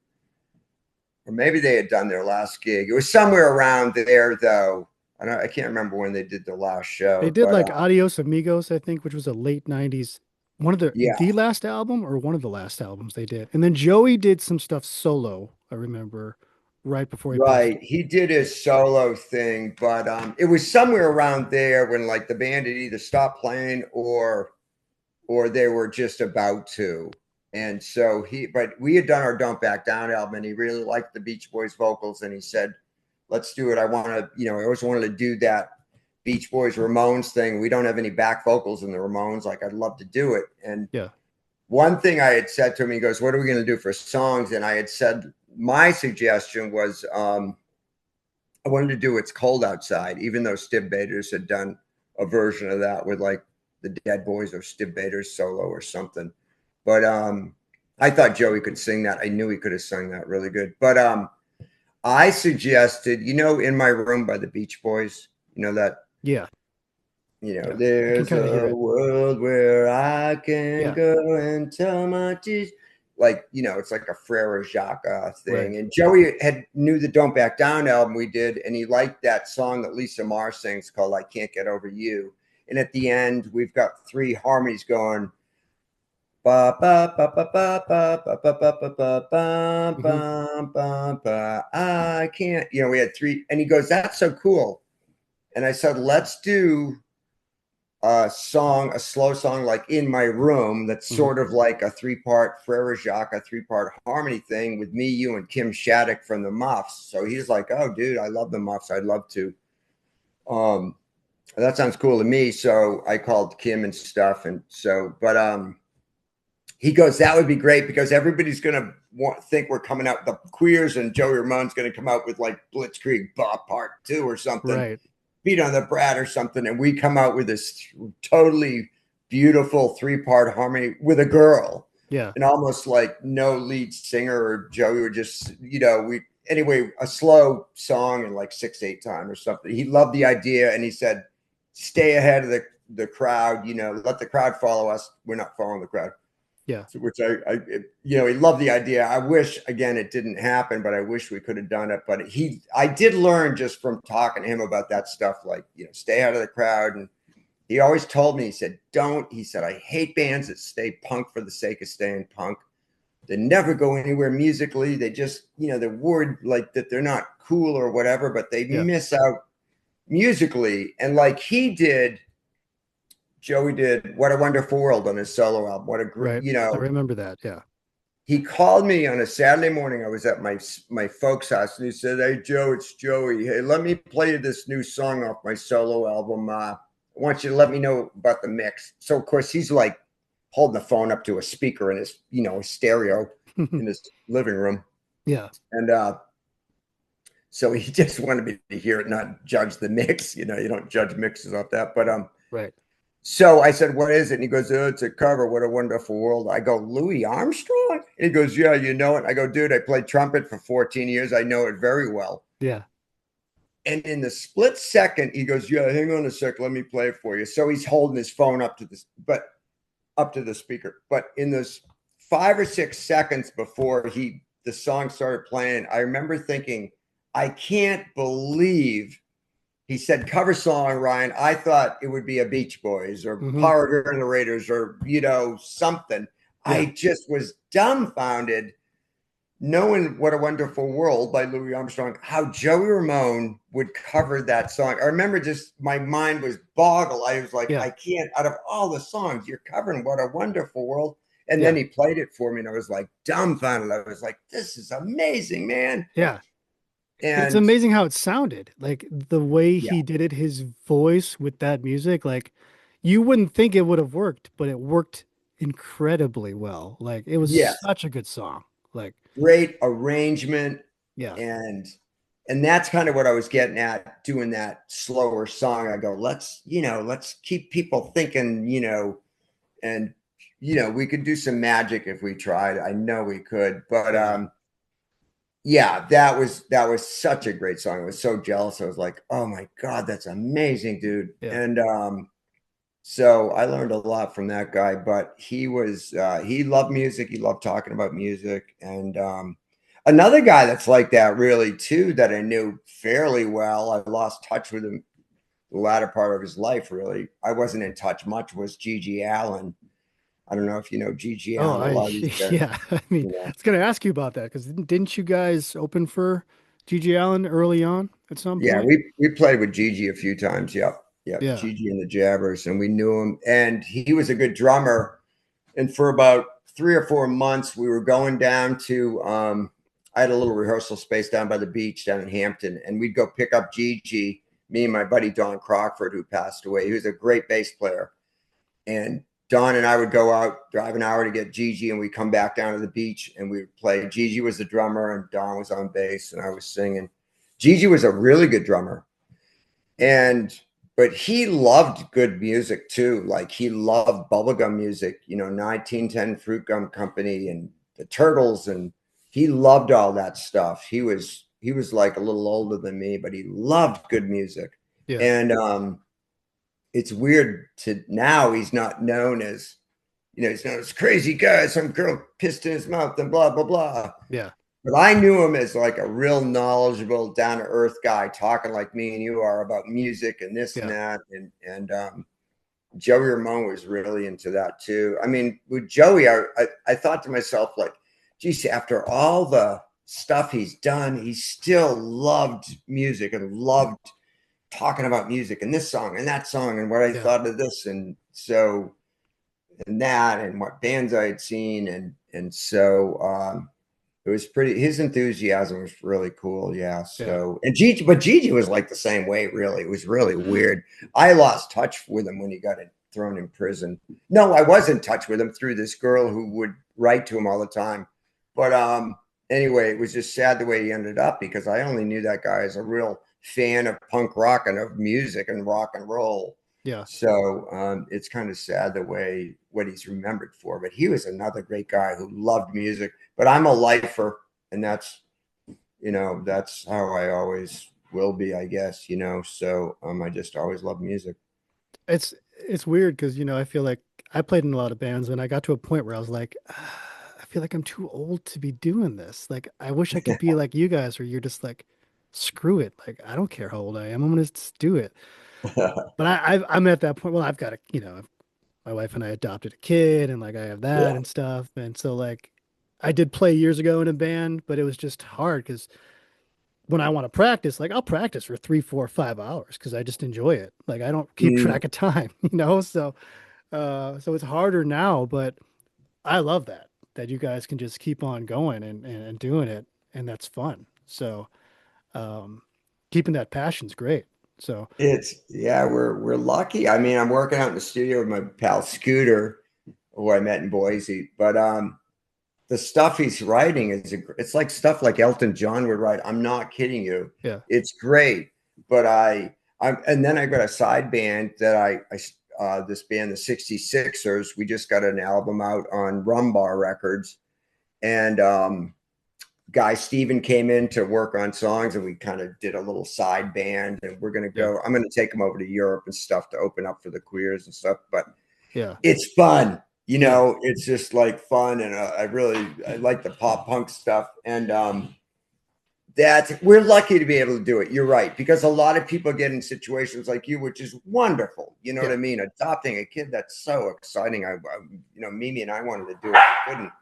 Or maybe they had done their last gig. It was somewhere around there, though. I can't remember when they did the last show. They did But like Adios Amigos, I think, which was a late 90s. One of yeah, the last album or one of the last albums they did. And then Joey did some stuff solo, I remember. right before he passed. Right. He did his solo thing, but it was somewhere around there when like the band had either stopped playing or they were just about to. And so but we had done our Don't Back Down album and he really liked the Beach Boys vocals and he said, let's do it. I want to, I always wanted to do that Beach Boys Ramones thing. We don't have any back vocals in the Ramones. Like, I'd love to do it. And Yeah. one thing I had said to him, he goes, what are we going to do for songs? And I had said, my suggestion was, I wanted to do It's Cold Outside, even though Stiv Bators had done a version of that with like the Dead Boys or Stiv Bators solo or something. But I thought Joey could sing that. I knew he could have sung that really good. But I suggested, In My Room by the Beach Boys, that, Yeah. I can there's kind of hear a it. world where I can Yeah. go and tell my teeth. Like, it's like a Frere Jacques thing. Right. And Joey knew the Don't Back Down album we did, and he liked that song that Lisa Marr sings called I Can't Get Over You. And at the end, we've got three harmonies going. Ba ba ba ba ba ba ba ba ba ba ba ba Hmm. ba ba ba. I can't, we had three, and he goes, that's so cool. And I said, let's do a slow song like In My Room, that's Hmm. sort of like a three-part Frere Jacques, a three-part harmony thing with me, you, and Kim Shattuck from the Muffs. So he's like, oh, dude, I love the Muffs. I'd love to. That sounds cool to me. So I called Kim and stuff. And so, but he goes, that would be great because everybody's going to think we're coming out. The Queers and Joey Ramone's going to come out with like Blitzkrieg Bob Part 2 or something. Right. Beat on the Brat or something, and we come out with this totally beautiful three-part harmony with a girl, Yeah. and almost like no lead singer or Joey would just, a slow song in like 6/8 time or something. He loved the idea, and he said, "Stay ahead of the crowd, let the crowd follow us. We're not following the crowd." Yeah. So, which he loved the idea. I wish, again, it didn't happen, but I wish we could have done it. But I did learn just from talking to him about that stuff, like, stay out of the crowd. And he always told me, he said, I hate bands that stay punk for the sake of staying punk. They never go anywhere musically. They just, they're worried like that they're not cool or whatever, but they Yeah. miss out musically. And like Joey did What a Wonderful World on his solo album. What a great, Right. I remember that. Yeah. he called me on a Saturday morning. I was at my folks' house, and he said, "Hey, Joe, it's Joey. Hey, let me play you this new song off my solo album. I want you to let me know about the mix." So, of course, he's like holding the phone up to a speaker in his, a stereo in his living room, Yeah. and so he just wanted me to hear it, not judge the mix. You don't judge mixes off that, but Right. So I said, what is it? And he goes, oh, it's a cover. What a Wonderful World. I go, Louis Armstrong? And he goes, yeah, you know it. I go, dude, I played trumpet for 14 years. I know it very well. Yeah. And in the split second, he goes, yeah, hang on a sec. Let me play it for you. So he's holding his phone up to the speaker. But in those 5 or 6 seconds before the song started playing, I remember thinking, I can't believe he said cover song, Ryan. I thought it would be a Beach Boys or Power Generators or, something. Yeah. I just was dumbfounded knowing What a Wonderful World by Louis Armstrong, how Joey Ramone would cover that song. I remember just my mind was boggled. I was like, I can't, out of all the songs, you're covering What a Wonderful World. And then he played it for me and I was like dumbfounded. I was like, this is amazing, man. Yeah. And it's amazing how it sounded. Like the way yeah. he did it, his voice with that music, like you wouldn't think it would have worked, but it worked incredibly well. Like it was such a good song. Like great arrangement. Yeah. And that's kind of what I was getting at doing that slower song. I go, let's keep people thinking, and we could do some magic if we tried. I know we could, but yeah, that was such a great song. I was so jealous. I was like, oh my God, that's amazing, dude. Yeah. And so I learned a lot from that guy, but he loved music. He loved talking about music. And another guy that's like that really too, that I knew fairly well, I lost touch with him the latter part of his life, really. I wasn't in touch much, was Gigi Allen. I don't know if you know Gigi Allen. Yeah. I mean, I was going to ask you about that because didn't you guys open for Gigi Allen early on at some Yeah, point? we played with Gigi a few times. Yep. Yep. Yeah. Gigi and the Jabbers, and we knew him. And he was a good drummer. And for about 3 or 4 months, we were going down to I had a little rehearsal space down by the beach down in Hampton, and we'd go pick up Gigi, me and my buddy Don Crockford, who passed away. He was a great bass player. And Don and I would go out, drive an hour to get Gigi, and we'd come back down to the beach and we would play. Gigi was the drummer, and Don was on bass, and I was singing. Gigi was a really good drummer. And but he loved good music too. Like he loved bubblegum music, 1910 Fruit Gum Company and the Turtles, and he loved all that stuff. He was like a little older than me, but he loved good music. Yeah. And it's weird to now he's not known as, he's known as crazy guy, some girl pissed in his mouth and blah blah blah. Yeah. But I knew him as like a real knowledgeable, down to earth guy, talking like me and you are about music and this and Yeah. that. And Joey Ramone was really into that too. I mean, with Joey, I thought to myself, like, geez, after all the stuff he's done, he still loved music and loved talking about music and this song and that song and what I Yeah. thought of this. And so, and that, and what bands I had seen. And so, it was pretty, his enthusiasm was really cool. Yeah. Yeah. So, and Gigi was like the same way, really. It was really weird. I lost touch with him when he got thrown in prison. No, I was in touch with him through this girl who would write to him all the time. But anyway, it was just sad the way he ended up, because I only knew that guy as a real fan of punk rock and of music and rock and roll. Yeah. So it's kind of sad the way what he's remembered for. But he was another great guy who loved music. But I'm a lifer, and that's how I always will be, I guess. So I just always love music. It's weird because, I feel like I played in a lot of bands and I got to a point where I was like, I feel like I'm too old to be doing this. Like, I wish I could be like you guys where you're just like, screw it. Like, I don't care how old I am. I'm gonna just do it. But I'm at that point. Well, I've got my wife and I adopted a kid and like I have that Yeah. and stuff. And so like I did play years ago in a band, but it was just hard because when I want to practice, like I'll practice for 3, 4, 5 hours because I just enjoy it. Like I don't keep Mm, track of time, so it's harder now, but I love that you guys can just keep on going and doing it, and that's fun. So um, keeping that passion's great. So yeah, we're lucky. I mean, I'm working out in the studio with my pal Scooter, who I met in Boise. But the stuff he's writing it's like stuff like Elton John would write. I'm not kidding you. yeah, It's great. But and then I got a side band that this band, the 66ers, we just got an album out on Rumbar Records. And guy Steven came in to work on songs, and we kind of did a little side band, and yeah, I'm gonna take him over to Europe and stuff to open up for the Queers and stuff. But yeah, it's fun. yeah, It's just like fun. And I like the pop punk stuff. And we're lucky to be able to do it. You're right. Because a lot of people get in situations like you, which is wonderful. You know what yeah, I mean? Adopting a kid, that's so exciting. Mimi and I wanted to do it. We couldn't.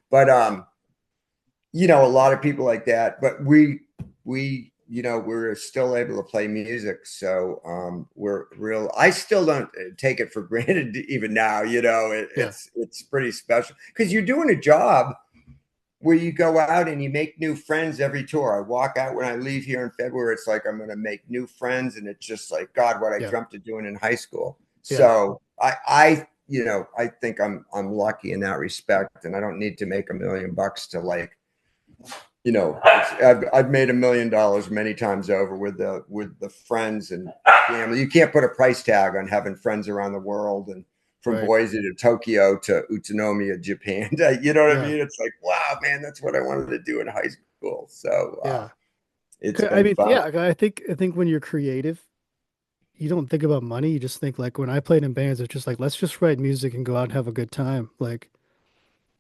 But, a lot of people like that, but we're still able to play music. So we're real. I still don't take it for granted even now. yeah, It's pretty special because you're doing a job where you go out and you make new friends every tour. I walk out when I leave here in February. It's like I'm going to make new friends, and it's just like God, what I yeah, dreamt of doing in high school. yeah, So I think I'm lucky in that respect, and I don't need to make $1 million to like I've made $1 million many times over with the friends and family. You can't put a price tag on having friends around the world, and from right, Boise to Tokyo to Utsunomiya, Japan. You know what I yeah, mean? It's like, wow, man, that's what I wanted to do in high school. So yeah. it's I been mean, fun. yeah, I think when you're creative, you don't think about money. You just think like when I played in bands, it's just like let's just write music and go out and have a good time. Like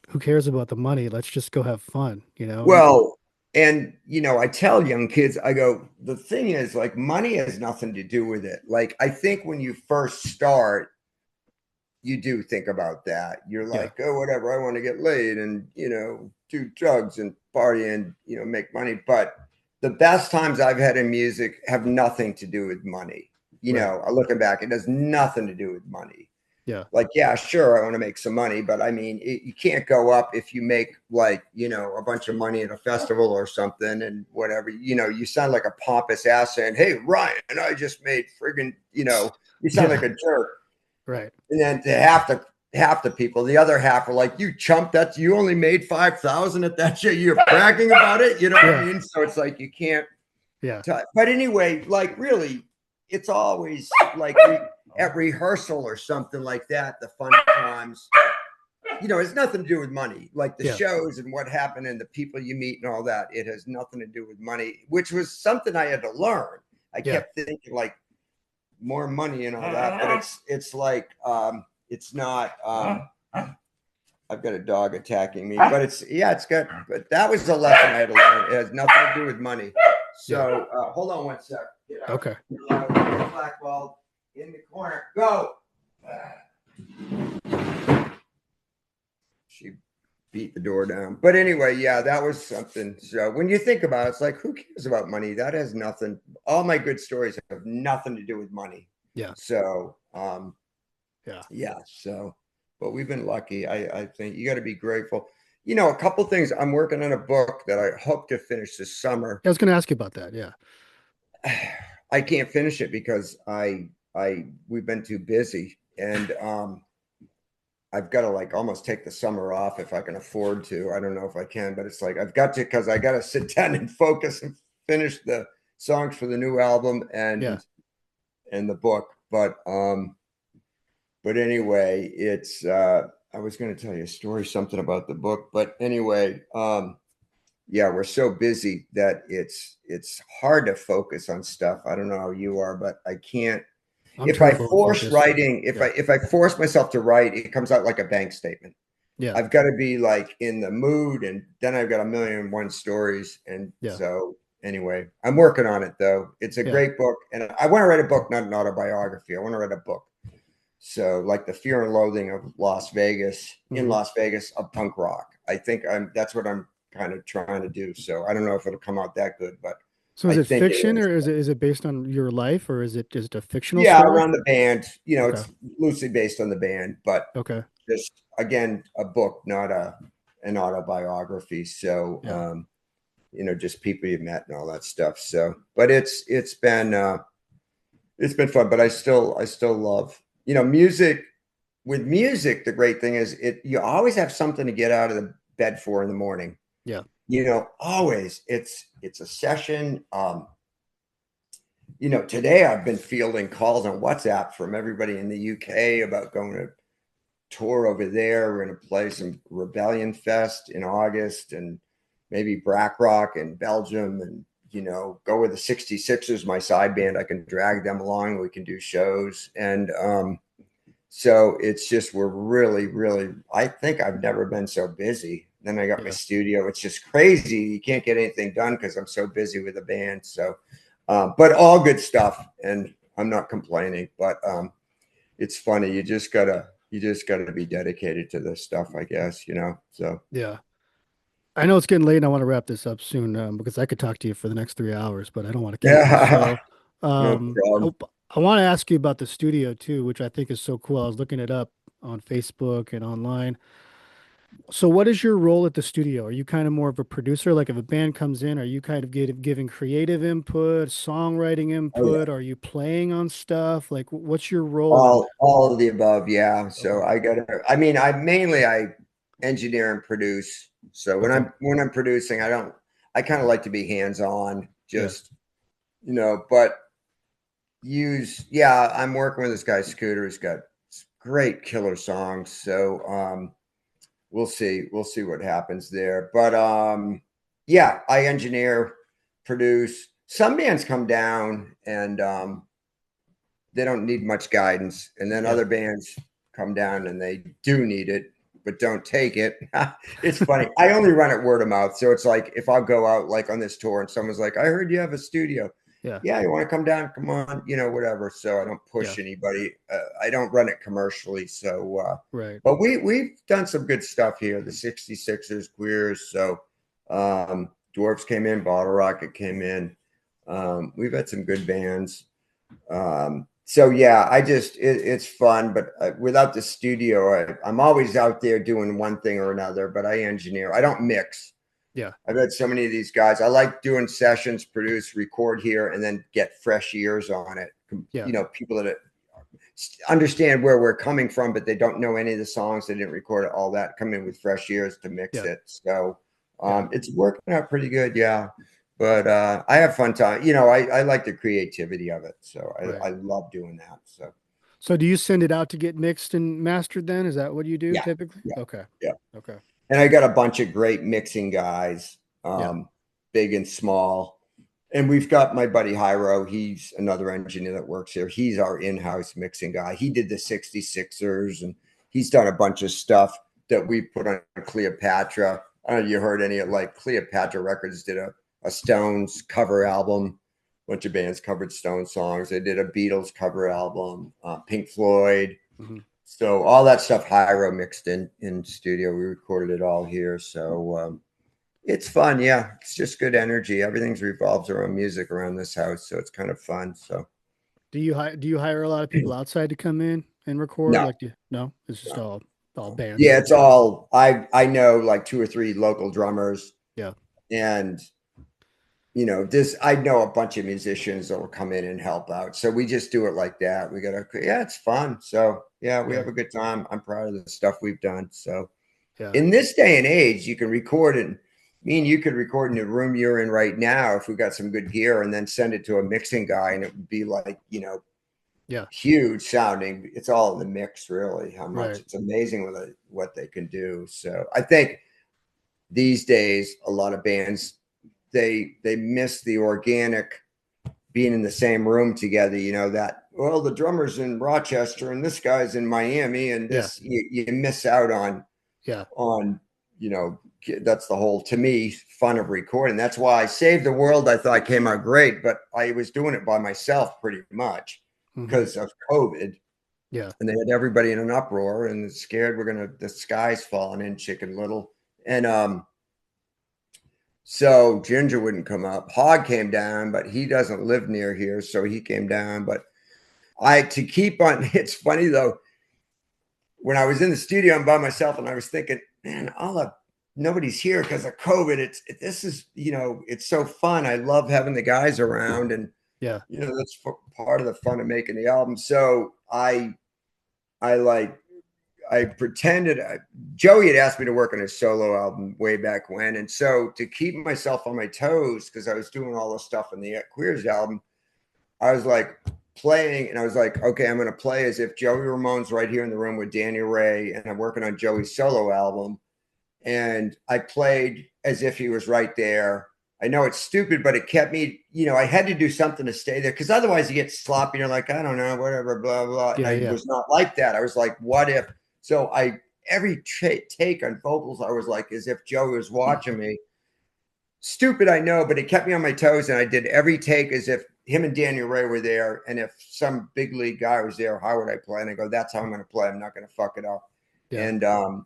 who cares about the money? Let's just go have fun, Well, and I tell young kids, I go, the thing is, like, money has nothing to do with it. Like, I think when you first start, you do think about that. You're Yeah, like, oh, whatever, I want to get laid and, do drugs and party and, make money. But the best times I've had in music have nothing to do with money. You Right. know, looking back, it has nothing to do with money. Yeah. Like, yeah, sure, I want to make some money, but I mean, you can't go up if you make like, you know, a bunch of money at a festival or something and whatever. You know, you sound like a pompous ass saying, "Hey, Ryan, I just made friggin'," you know, you sound Yeah. like a jerk. Right. And then to half the people, the other half are like, "You chump, that's you only made 5,000 at that shit. You're bragging about it." You know what I Yeah. mean? So it's like you can't. Yeah. But anyway, like really, it's always like at rehearsal or something like that. The fun times, you know, it's nothing to do with money. Like the Yeah. shows and what happened and the people you meet and all that. It has nothing to do with money, which was something I had to learn. I Yeah. kept thinking like more money and all that, but it's like it's not. I've got a dog attacking me, but it's but that was the lesson I had to learn. It has nothing to do with money. So hold on one sec. Okay. Blackwell in the corner. Go. She beat the door down. But anyway, yeah, that was something. So when you think about it, it's like, who cares about money? That has nothing. All my good stories have nothing to do with money. Yeah. So Yeah. So, but we've been lucky. I think you got to be grateful. You know, a couple things. I'm working on a book that I hope to finish this summer. I was going to ask you about that. Yeah. I can't finish it because we've been too busy, and I've got to like almost take the summer off if I can afford to. I don't know if I can, but it's like I've got to, because I got to sit down and focus and finish the songs for the new album Yeah. and the book. But anyway, it's I was going to tell you a story, something about the book, but anyway, yeah, we're so busy that it's hard to focus on stuff. I don't know how you are, but I can't. I'm If I terrible with force focus. writing, Yeah. if I force myself to write, it comes out like a bank statement. Yeah. I've got to be like in the mood, and then I've got a million and one stories. And Yeah. so anyway, I'm working on it though. It's a Yeah. great book, and I want to write a book, not an autobiography. I want to write a book. So like the Fear and Loathing of Las Vegas, in Mhm. Las Vegas, of punk rock. I think that's what I'm kind of trying to do. So I don't know if it'll come out that good, but So I is it think it fiction is. or is it based on your life or is it just a fictional Yeah, story? around the band. You know, Okay. it's loosely based on the band, but Okay. just again a book, not an autobiography. So Yeah. you know, just people you met and all that stuff. So, but it's been fun. But I still love, you know, music. With music, the great thing is you always have something to get out of the bed for in the morning. Yeah. You know, always it's a session. You know, today I've been fielding calls on WhatsApp from everybody in the UK about going to tour over there. We're going to play some Rebellion Fest in August and maybe Brack Rock in Belgium, and you know, go with the 66ers, my side band. I can drag them along. We can do shows. And so it's just, we're really, really, I think I've never been so busy. Then I got my Yeah. studio. It's just crazy. You can't get anything done because I'm so busy with the band. So, but all good stuff. And I'm not complaining, but it's funny. You just gotta be dedicated to this stuff, I guess, you know? So, Yeah. I know it's getting late and I want to wrap this up soon because I could talk to you for the next 3 hours, but I don't want to keep you. yeah, So no I, problem. I want to ask you about the studio too, which I think is so cool. I was looking it up on Facebook and online. So what is your role at the studio? Are you kind of more of a producer? Like if a band comes in, are you kind of giving creative input, songwriting Oh, yeah. input? Are you playing on stuff? Like what's your role in that? All of the above, yeah. So Okay. I mean, I engineer and produce. So Okay. when I'm producing, I kind of like to be hands-on, Yeah. just, you know, but yeah, I'm working with this guy Scooter, who's got great killer songs. So we'll see what happens there. But yeah, I engineer, produce. Some bands come down and they don't need much guidance, and then Yeah. other bands come down and they do need it but don't take it. It's funny. I only run it word of mouth, so it's like if I'll go out like on this tour and someone's like, I heard you have a studio, Yeah. yeah, you want to come down, come on, you know, whatever. So I don't Yeah. push anybody. I don't run it commercially. So Right. but we've done some good stuff here, the 66ers, Queers. So Dwarfs came in, Bottle Rocket came in. We've had some good bands. So yeah, it's fun, but without the studio, I'm always out there doing one thing or another, but I engineer. I don't mix. Yeah. I've had so many of these guys. I like doing sessions, produce, record here, and then get fresh ears on it. Yeah. You know, people that understand where we're coming from, but they don't know any of the songs. They didn't record it, all that. Come in with fresh ears to mix Yeah. it. So Yeah. it's working out pretty good. Yeah. But I have fun time. You know, I like the creativity of it. So Right. I love doing that. So So do you send it out to get mixed and mastered then? Is that what you do yeah, typically? yeah, Okay. yeah. Okay. And I got a bunch of great mixing guys, Yeah. big and small. And we've got my buddy Hyro. He's another engineer that works here. He's our in-house mixing guy. He did the 66ers and he's done a bunch of stuff that we put on Cleopatra. I don't know if you heard any of, like, Cleopatra Records did a Stones cover album. A bunch of bands covered Stones songs. They did a Beatles cover album, Pink Floyd. Hmm. So all that stuff Hyro mixed in studio. We recorded it all here. So it's fun. Yeah, it's just good energy. Everything's revolves around music around this house, so it's kind of fun. So Do you hire a lot of people outside to come in and record? no, Like, no, it's just no. all bands. Yeah, it's all I know like two or three local drummers, Yeah. and you know, this I know a bunch of musicians that will come in and help out. So we just do it like that. We gotta, yeah, it's fun. So yeah, we Yeah. have a good time. I'm proud of the stuff we've done. So Yeah. in this day and age, you can record it. Me and you could record in the room you're in right now if we got some good gear and then send it to a mixing guy and it would be like, you know, Yeah. huge sounding. It's all in the mix, really, how much Right. it's amazing what they can do. So I think these days, a lot of bands, they miss the organic being in the same room together, you know, that, well, the drummer's in Rochester and this guy's in Miami and Yeah. this, you miss out Yeah. on, you know, that's the whole, to me, fun of recording. That's why I Saved the World, I thought came out great, but I was doing it by myself pretty much Hmm. because of COVID. Yeah. And they had everybody in an uproar and scared the sky's falling in Chicken Little. And so Ginger wouldn't come up. Hog came down, but he doesn't live near here, so he came down. But to keep on, it's funny though, when I was in the studio, I'm by myself and I was thinking, man, nobody's here because of COVID. This is, you know, it's so fun. I love having the guys around, and Yeah. you know, that's part of the fun of making the album. So I like, I pretended Joey had asked me to work on his solo album way back when. And so to keep myself on my toes, because I was doing all the stuff in the Queers album, I was like playing and I was like, okay, I'm going to play as if Joey Ramone's right here in the room with Danny Ray. And I'm working on Joey's solo album. And I played as if he was right there. I know it's stupid, but it kept me, you know, I had to do something to stay there because otherwise you get sloppy. You're like, I don't know, whatever, blah, blah. And Yeah. I Yeah. was not like that. I was like, what if? So every take on vocals, I was like, as if Joey was watching me. Stupid, I know, but it kept me on my toes. And I did every take as if him and Daniel Ray were there. And if some big league guy was there, how would I play? And I go, that's how I'm going to play. I'm not going to fuck it up. Yeah. And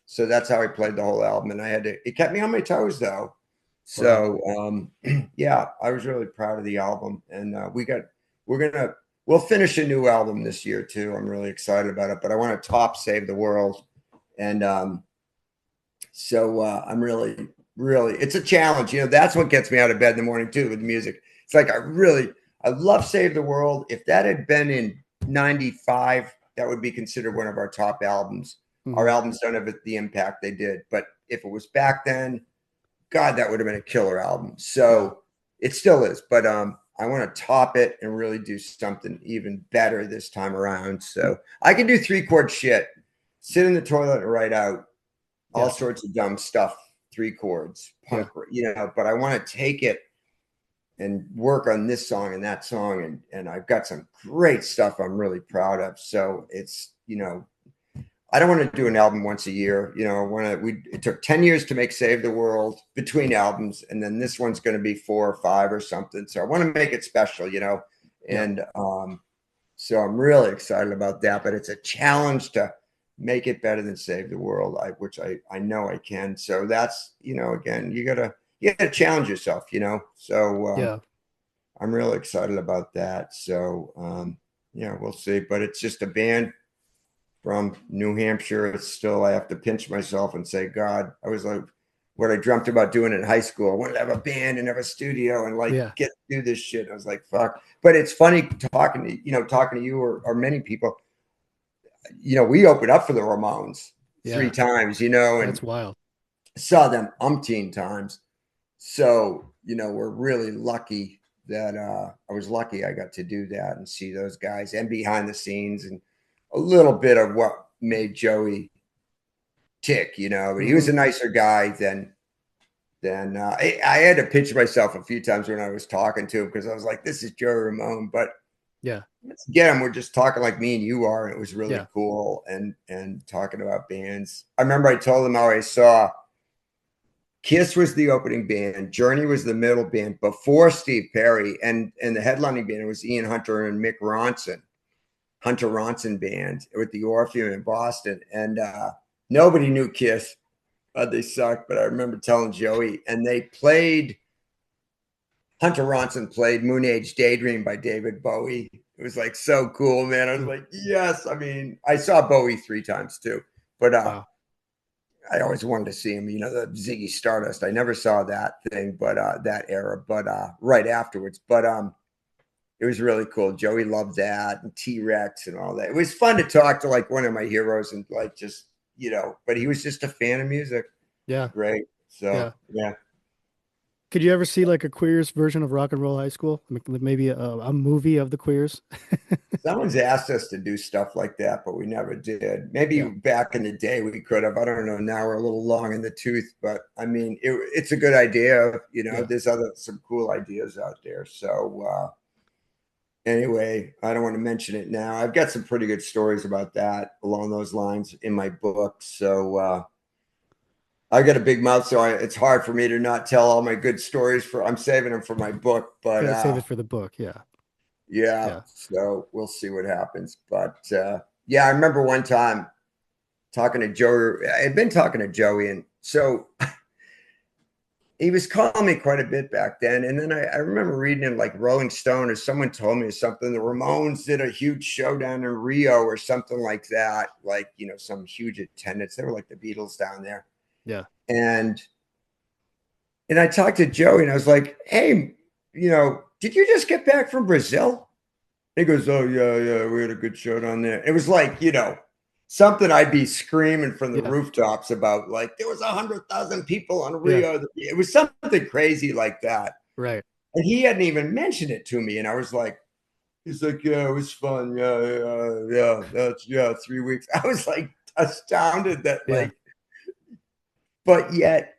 so that's how I played the whole album. And it kept me on my toes though. So yeah, I was really proud of the album. And we'll finish a new album this year too. I'm really excited about it, but I want to top Save the World. And so I'm really, it's a challenge. You know, that's what gets me out of bed in the morning too with music. It's like I love Save the World. If that had been in 95, that would be considered one of our top albums. Our albums don't have the impact they did. But if it was back then, God, that would have been a killer album. So it still is. But I want to top it and really do something even better this time around. So I can do 3-chord shit, sit in the toilet and write out all sorts of dumb stuff, 3 chords, punk, you know, but I want to take it and work on this song and that song. And I've got some great stuff I'm really proud of. So it's, you know, I don't want to do an album once a year. You know, it took 10 years to make Save the World between albums. And then this one's going to be 4 or 5 or something. So I want to make it special, you know? And so I'm really excited about that, but it's a challenge to make it better than Save the World, which I know I can. So that's, you know, again, you you got to challenge yourself, you know. So Yeah. I'm really excited about that. So yeah, we'll see. But it's just a band from New Hampshire. It's still, I have to pinch myself and say, God, I was like, what I dreamt about doing in high school. I wanted to have a band and have a studio and like Yeah. get to do this shit. I was like, fuck. But it's funny talking to you or many people. We opened up for the Ramones three Yeah. times, and That's wild. saw them umpteen times. So, we're really lucky that I was lucky I got to do that and see those guys and behind the scenes and a little bit of what made Joey tick, but he was Hmm. a nicer guy than I had to pinch myself a few times when I was talking to him because I was like, this is Joey Ramone, but Yeah. again, we're just talking like me and you are, and it was really Yeah. cool and talking about bands. I remember I told him how I saw Kiss was the opening band, Journey was the middle band before Steve Perry, and the headlining band was Ian Hunter and Mick Ronson, Hunter Ronson band with the Orpheum in Boston, and nobody knew Kiss. They sucked, but I remember telling Joey, and they played. Hunter Ronson played Moon Age Daydream by David Bowie. It was like so cool, man. I was Hmm. like, yes. I mean, I saw Bowie 3 times too, but Wow. I always wanted to see him. The Ziggy Stardust. I never saw that thing, but that era, but right afterwards. But it was really cool. Joey loved that and T Rex and all that. It was fun to talk to like one of my heroes and like just But he was just a fan of music. Yeah. Great. So Yeah. yeah. Could you ever see like a Queers version of Rock and Roll High School? Maybe a movie of the Queers? Someone's asked us to do stuff like that, but we never did. Maybe Yeah. back in the day we could have. I don't know. Now we're a little long in the tooth, but I mean, it's a good idea. Yeah. There's some cool ideas out there. So anyway, I don't want to mention it now. I've got some pretty good stories about that along those lines in my book. So I got a big mouth, so it's hard for me to not tell all my good stories. I'm saving them for my book, but Gotta save it for the book. Yeah. yeah, Yeah. so we'll see what happens. But yeah, I remember one time talking to Joe. I had been talking to Joey, and so he was calling me quite a bit back then. And then I remember reading in like Rolling Stone or someone told me something. The Ramones did a huge show down in Rio or something like that, like, some huge attendance. They were like the Beatles down there. Yeah. And I talked to Joey and I was like, hey, did you just get back from Brazil? He goes, oh, yeah, yeah, we had a good show down there. It was like, something I'd be screaming from the Yeah. rooftops about, like, there was 100,000 people on Yeah. Rio. It was something crazy like that. Right. And he hadn't even mentioned it to me. And I was like, he's like, yeah, it was fun. Yeah, yeah, yeah, yeah, 3 weeks. I was like astounded that, Yeah. like, but yet,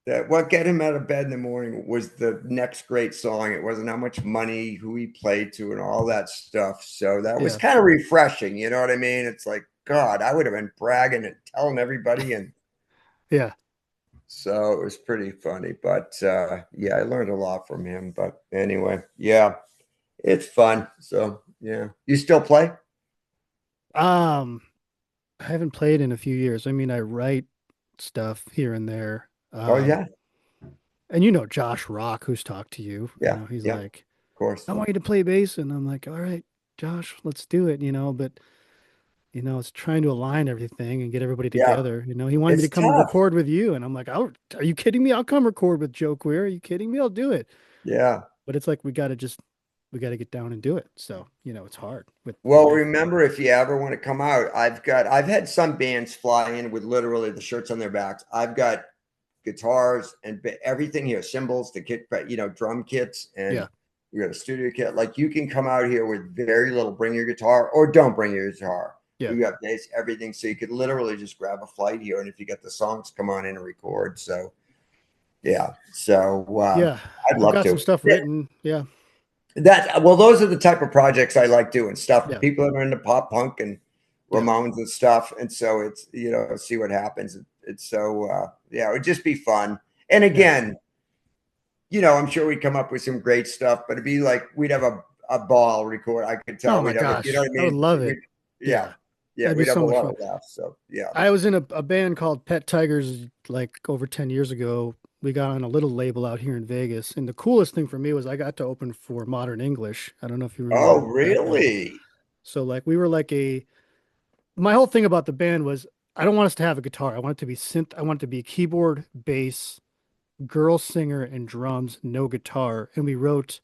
that what get him out of bed in the morning was the next great song. It wasn't how much money, who he played to, and all that stuff. So that was Yeah. kind of refreshing. You know what I mean? It's like, God, I would have been bragging and telling everybody. And Yeah. so it was pretty funny. But yeah, I learned a lot from him. But anyway, yeah, it's fun. So yeah. You still play? Um, I haven't played in a few years. I mean, I write stuff here and there. Oh, yeah. And you know Josh Rock, who's talked to you, Yeah. he's Yeah. Of like, course. I want you to play bass, and I'm like, all right, Josh, let's do it, but it's trying to align everything and get everybody Yeah. together. He wanted me to It's come and tough. record with you, and I'm like, oh, are you kidding me? I'll come record with Joe Queer. Are you kidding me? I'll do it. Yeah. But it's like we gotta get down and do it. So, it's hard with Well, everything. remember, if you ever want to come out, I've had some bands fly in with literally the shirts on their backs. I've got guitars and everything here, cymbals, the kit, drum kits, and Yeah. we got a studio kit. Like you can come out here with very little. Bring your guitar or don't bring your guitar. Yeah. We got bass, everything, so you could literally just grab a flight here, and if you got the songs, come on in and record. So yeah, so Yeah. I'd I've love got some to. stuff written. Yeah. Those are the type of projects I like doing. Stuff Yeah. people that are into pop punk and Yeah. Ramones and stuff, and so it's see what happens. It's so yeah, it would just be fun. And Yeah. again, I'm sure we'd come up with some great stuff, but it'd be like we'd have a ball record. I could Oh tell my we'd have a, gosh. what I I would mean? love it. Yeah, Yeah. yeah, That'd be we'd have so a much lot fun. of laughs. So yeah, I was in a band called Pet Tigers like over 10 years ago we got on a little label out here in Vegas. And the coolest thing for me was I got to open for Modern English. I don't know if you Oh, remember that band. really? So like we were like a my whole thing about the band was I don't want us to have a guitar. I want it to be synth. I want it to be keyboard, bass, girl singer, and drums, no guitar. And we wrote,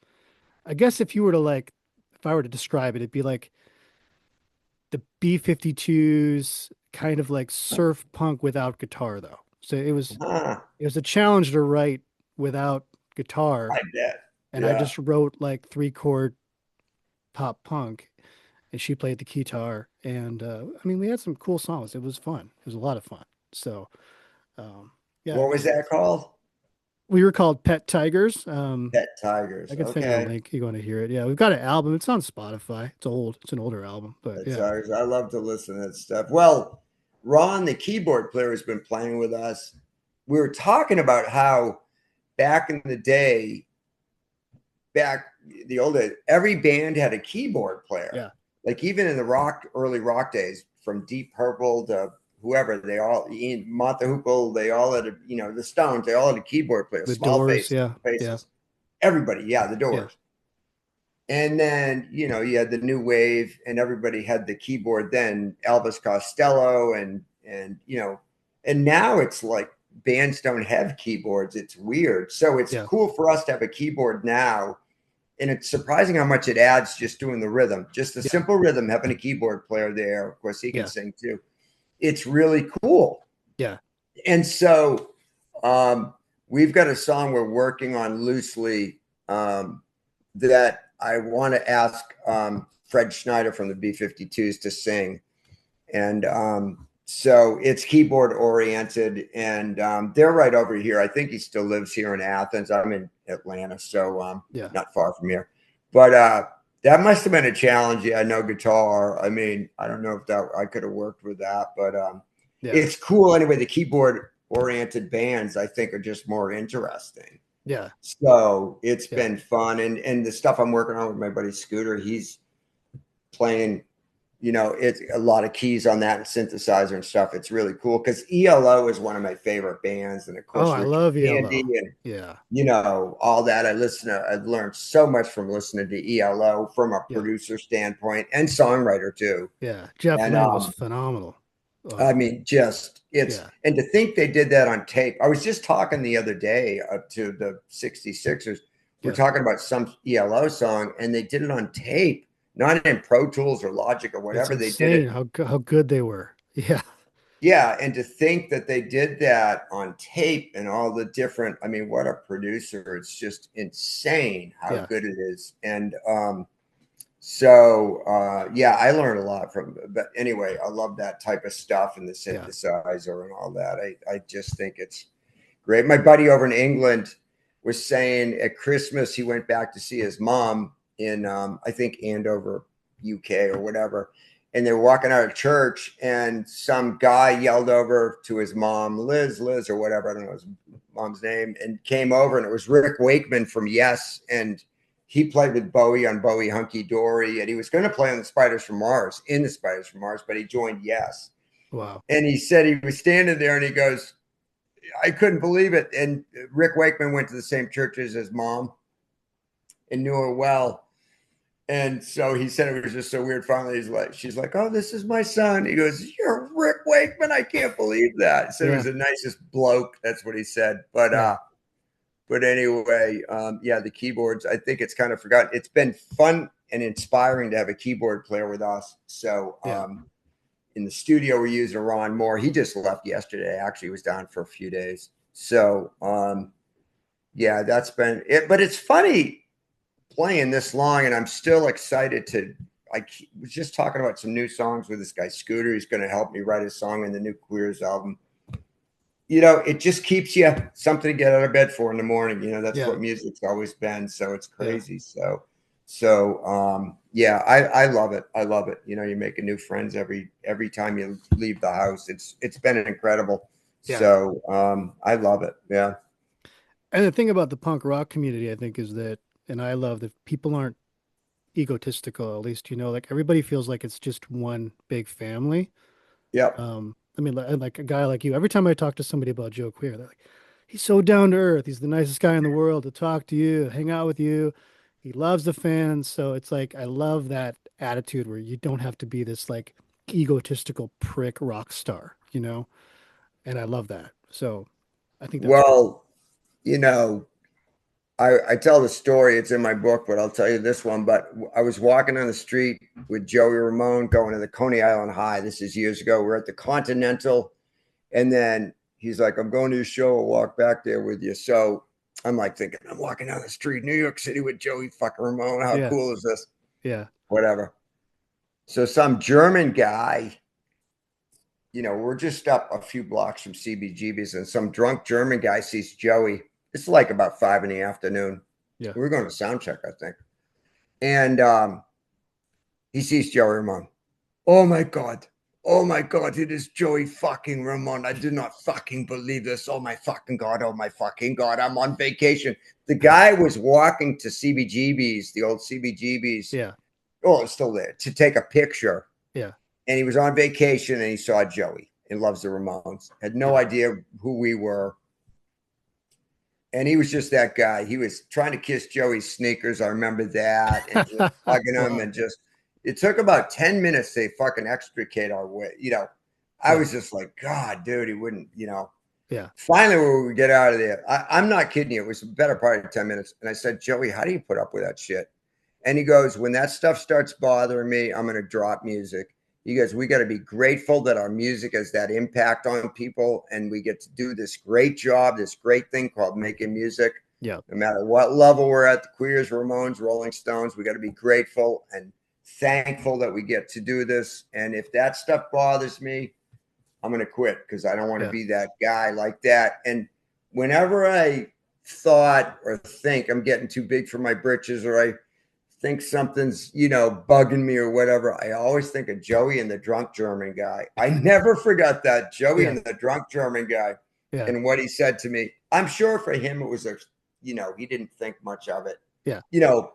I guess if you were to like, if I were to describe it, it'd be like the B-52s, kind of like surf punk without guitar though. So Huh, it was a challenge to write without guitar. I bet. And I Yeah. just wrote like 3 chord pop punk and she played the guitar. And I mean, we had some cool songs. It was fun. It was a lot of fun. So um, yeah, What was that called? we were called Pet Tigers. Pet I Tigers. could send you a Okay. link. You're going to hear it. Yeah, we've got an album. It's on Spotify. It's old. It's an older album, but Pet yeah, Tigers. I love to listen to that stuff. Well, Ron, the keyboard player, has been playing with us. We were talking about how back in the day, back the old days, every band had a keyboard player. yeah, Like even in the early rock days, from Deep Purple to whoever, they all, Ian Martha Hoople, they all had, the Stones, they all had a keyboard player, the small Doors. Yeah, yeah, faces. Everybody, yeah, the yeah, Doors. And then, you had the new wave and everybody had the keyboard then, Elvis Costello and now it's like bands don't have keyboards. It's weird. So it's yeah, cool for us to have a keyboard now. And it's surprising how much it adds just doing the rhythm, just the yeah, simple rhythm, having a keyboard player there. Of course, he can yeah, sing too. It's really cool. yeah. And so we've got a song we're working on loosely that I want to ask Fred Schneider from the B-52s to sing. And so it's keyboard oriented, and they're right over here. I think he still lives here in Athens. I'm in Atlanta, so Yeah. not far from here. But that must have been a challenge. Yeah, no guitar. I mean, I don't know if that I could have worked with that, but Yeah. it's cool anyway. The keyboard oriented bands, I think, are just more interesting. Yeah. So it's Yeah. been fun, and the stuff I'm working on with my buddy Scooter, he's playing. It's a lot of keys on that and synthesizer and stuff. It's really cool because ELO is one of my favorite bands, and of Oh, course I Richard love Tandy ELO. and Yeah. all that. I've learned so much from listening to ELO from a Yeah. producer standpoint and songwriter too. Yeah. Jeff And Lynne was phenomenal. I mean, just it's Yeah. and to think they did that on tape. I was just talking the other day up to the 66ers. We're Yeah. talking about some ELO song, and they did it on tape, not in Pro Tools or Logic or It's whatever. They did insane it. how good they were. Yeah. Yeah, and to think that they did that on tape and all the different, I mean, what a producer. It's just insane how Yeah. good it is. And so yeah, I learned a lot from it. But anyway, I love that type of stuff and the Yeah. synthesizer and all that. I just think it's great. My buddy over in England was saying at Christmas he went back to see his mom in I think Andover, UK or whatever. And they were walking out of church, and some guy yelled over to his mom, Liz, or whatever, I don't know his mom's name, and came over, and it was Rick Wakeman from Yes, and he played with Bowie on Bowie Hunky Dory, and he was going to play on the Spiders from Mars, but he joined Yes. Wow. And he said he was standing there, and he goes, I couldn't believe it. And Rick Wakeman went to the same church as his mom and knew her well. And so he said it was just so weird. Finally, she's like, "Oh, this is my son." He goes, "You're Rick Wakeman. I can't believe that." He said he was Yeah. the nicest bloke. That's what he said. Yeah. But anyway, yeah, the keyboards. I think it's kind of forgotten. It's been fun and inspiring to have a keyboard player with us. So Yeah. in the studio, we're using Ron Moore. He just left yesterday. Actually, he was down for a few days. So yeah, that's been it. But it's funny playing this long, and I'm still excited to. I was just talking about some new songs with this guy Scooter. He's going to help me write a song in the new Queers album. It just keeps you something to get out of bed for in the morning. That's Yeah. what music's always been. So it's Yeah. crazy. So yeah, I love it. I love it. You're making new friends every time you leave the house. It's been incredible. Yeah. So I love it. Yeah. And the thing about the punk rock community, I think, is that, and I love that people aren't egotistical, at least, like everybody feels like it's just one big family. Yep. I mean, like a guy like you, every time I talk to somebody about Joe Queer, they're like, he's so down to earth. He's the nicest guy in the world to talk to you, hang out with you. He loves the fans. So it's like, I love that attitude where you don't have to be this like egotistical prick rock star, you know? And I love that. So I think that's cool. Well, you know, I tell the story. It's in my book, but I'll tell you this one. But I was walking on the street with Joey Ramone going to the Coney Island High. This is years ago. We're at the Continental. And then he's like, I'm going to your show. I'll walk back there with you. So I'm like thinking, I'm walking down the street, New York City with Joey fucking Ramone. How Yeah. cool is this? Yeah. Whatever. So some German guy, we're just up a few blocks from CBGB's, and some drunk German guy sees Joey. It's like about 5 in the afternoon. Yeah. We were going to sound check, I think. And he sees Joey Ramone. Oh my God. Oh my God, it is Joey fucking Ramone. I do not fucking believe this. Oh my fucking God. Oh my fucking God. I'm on vacation. The guy was walking to CBGB's, the old CBGB's. Yeah. Oh, it's still there, to take a picture. Yeah. And he was on vacation and he saw Joey and loves the Ramones. Had no idea who we were. And he was just that guy. He was trying to kiss Joey's sneakers. I remember that. And just hugging him Wow. and just, it took about 10 minutes to fucking extricate our way. I was just like, God, dude, he wouldn't, Yeah. Finally, when we get out of there, I'm not kidding you. It was the better part of 10 minutes. And I said, Joey, how do you put up with that shit? And he goes, when that stuff starts bothering me, I'm going to drop music. He goes, we got to be grateful that our music has that impact on people. And we get to do this great job, this great thing called making music. Yeah. No matter what level we're at, the Queers, Ramones, Rolling Stones, we got to be grateful and thankful that we get to do this. And if that stuff bothers me, I'm going to quit because I don't want to be that guy like that. And whenever I thought or think I'm getting too big for my britches, or I think something's, bugging me or whatever, I always think of Joey and the drunk German guy. I never forgot that. Joey and the drunk German guy and what he said to me. I'm sure for him, it was he didn't think much of it. Yeah.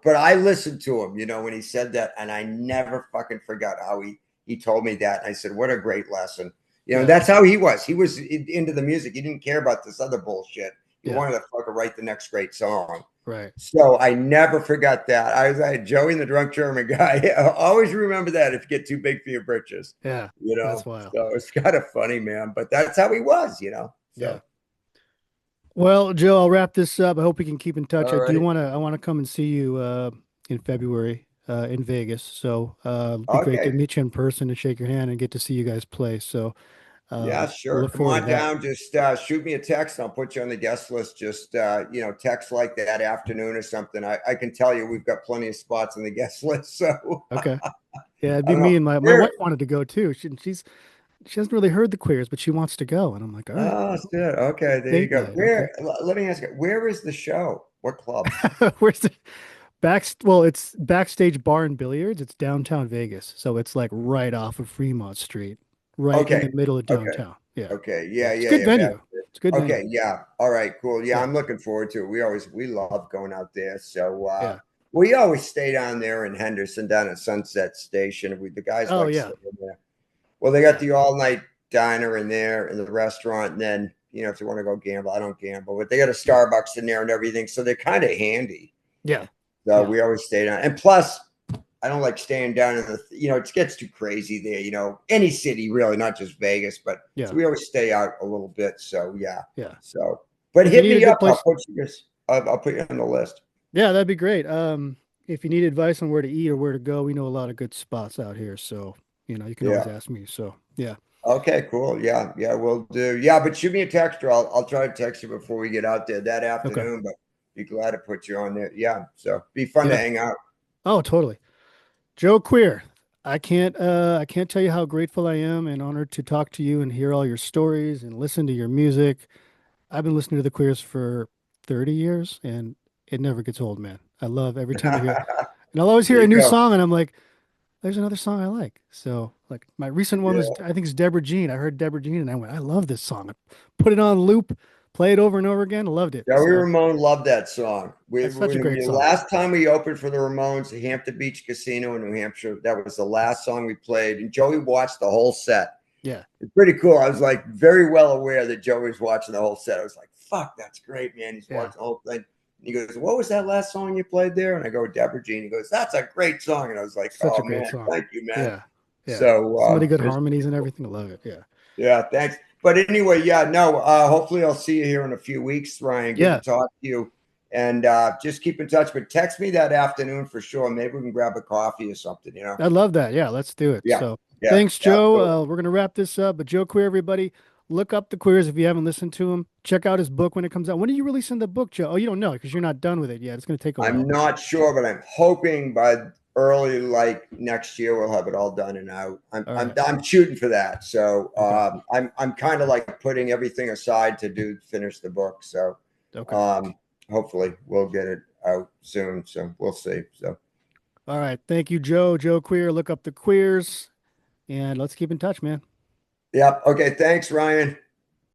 But I listened to him, when he said that, and I never fucking forgot how he told me that. And I said, what a great lesson. That's how he was. He was into the music. He didn't care about this other bullshit. He wanted to fucking write the next great song. Right. So I never forgot that. I had Joey and the drunk German guy. I always remember that if you get too big for your britches. Yeah. That's wild. So it's kind of funny, man. But that's how he was, So. Yeah. Well, Joe, I'll wrap this up. I hope we can keep in touch. Alrighty. I want to come and see you in February in Vegas. So it'd be great to meet you in person and shake your hand and get to see you guys play. So yeah, sure. Look Come on down. Just shoot me a text. I'll put you on the guest list. Just text like that afternoon or something. I can tell you we've got plenty of spots on the guest list. So okay. Yeah, it'd be me and my wife wanted to go too. She hasn't really heard the Queers, but she wants to go. And I'm like, all right. Oh, good. Okay, there you go. Let me ask you, where is the show? What club? Where's the it's Backstage Bar and Billiards. It's downtown Vegas. So it's like right off of Fremont Street, right in the middle of downtown. Yeah. Okay. Yeah. It's a good venue. It's a good venue. Okay. Yeah. All right. Cool. Yeah, I'm looking forward to it. We love going out there. So we always stay down there in Henderson, down at Sunset Station. The guys like staying there. Well, they got the all-night diner in there and the restaurant. And then, if you want to go gamble, I don't gamble, but they got a Starbucks in there and everything. So they're kind of handy. Yeah. So we always stay down. And plus, I don't like staying down in it gets too crazy there, any city really, not just Vegas, but so we always stay out a little bit. So, yeah. So, but hit me up. I'll put you on the list. Yeah, that'd be great. If you need advice on where to eat or where to go, we know a lot of good spots out here. So, you can always ask me. So, yeah. Okay, cool. Yeah, we'll do. Yeah, but shoot me a text or I'll try to text you before we get out there that afternoon. But be glad to put you on there. Yeah, so be fun to hang out. Oh, totally. Joe Queer, I can't tell you how grateful I am and honored to talk to you and hear all your stories and listen to your music. I've been listening to the Queers for 30 years and it never gets old, man. I love every time I hear it. And I'll always hear a new song and I'm like, there's another song I like. So like my recent one was, I think it's Deborah Jean. I heard Deborah Jean and I went, I love this song. I put it on loop, play it over and over again. I loved it. Joey Ramone loved that song. That's such a great song. Last time we opened for the Ramones at Hampton Beach Casino in New Hampshire, that was the last song we played. And Joey watched the whole set. Yeah. It's pretty cool. I was like very well aware that Joey was watching the whole set. I was like, fuck, that's great, man. He's Yeah. watched the whole thing. And he goes, what was that last song you played there? And I go, Deborah Jean. He goes, that's a great song. And I was like, Such oh a great man, song. thank you, man. Yeah. Yeah. So So many good it's harmonies and everything. I love it. Yeah. yeah, thanks. But anyway, yeah, no, hopefully I'll see you here in a few weeks, Ryan. Good Yeah. to talk to you. And just keep in touch, but text me that afternoon for sure. Maybe we can grab a coffee or something, I love that. Yeah, let's do it. Yeah, So yeah, thanks, Joe. absolutely. We're gonna wrap this up. But Joe Queer, everybody, look up the Queers if you haven't listened to him. Check out his book when it comes out. When are you releasing the book, Joe? Oh, you don't know because you're not done with it yet. It's gonna take a while. I'm not sure, but I'm hoping by early like next year we'll have it all done and out. I'm All I'm right. I'm shooting for that. So Okay. I'm kind of like putting everything aside to finish the book. So Okay. um hopefully we'll get it out soon. So we'll see. So All right. Thank you, Joe. Joe Queer. Look up the Queers, and let's keep in touch, man. yeah. Okay. Thanks, Ryan.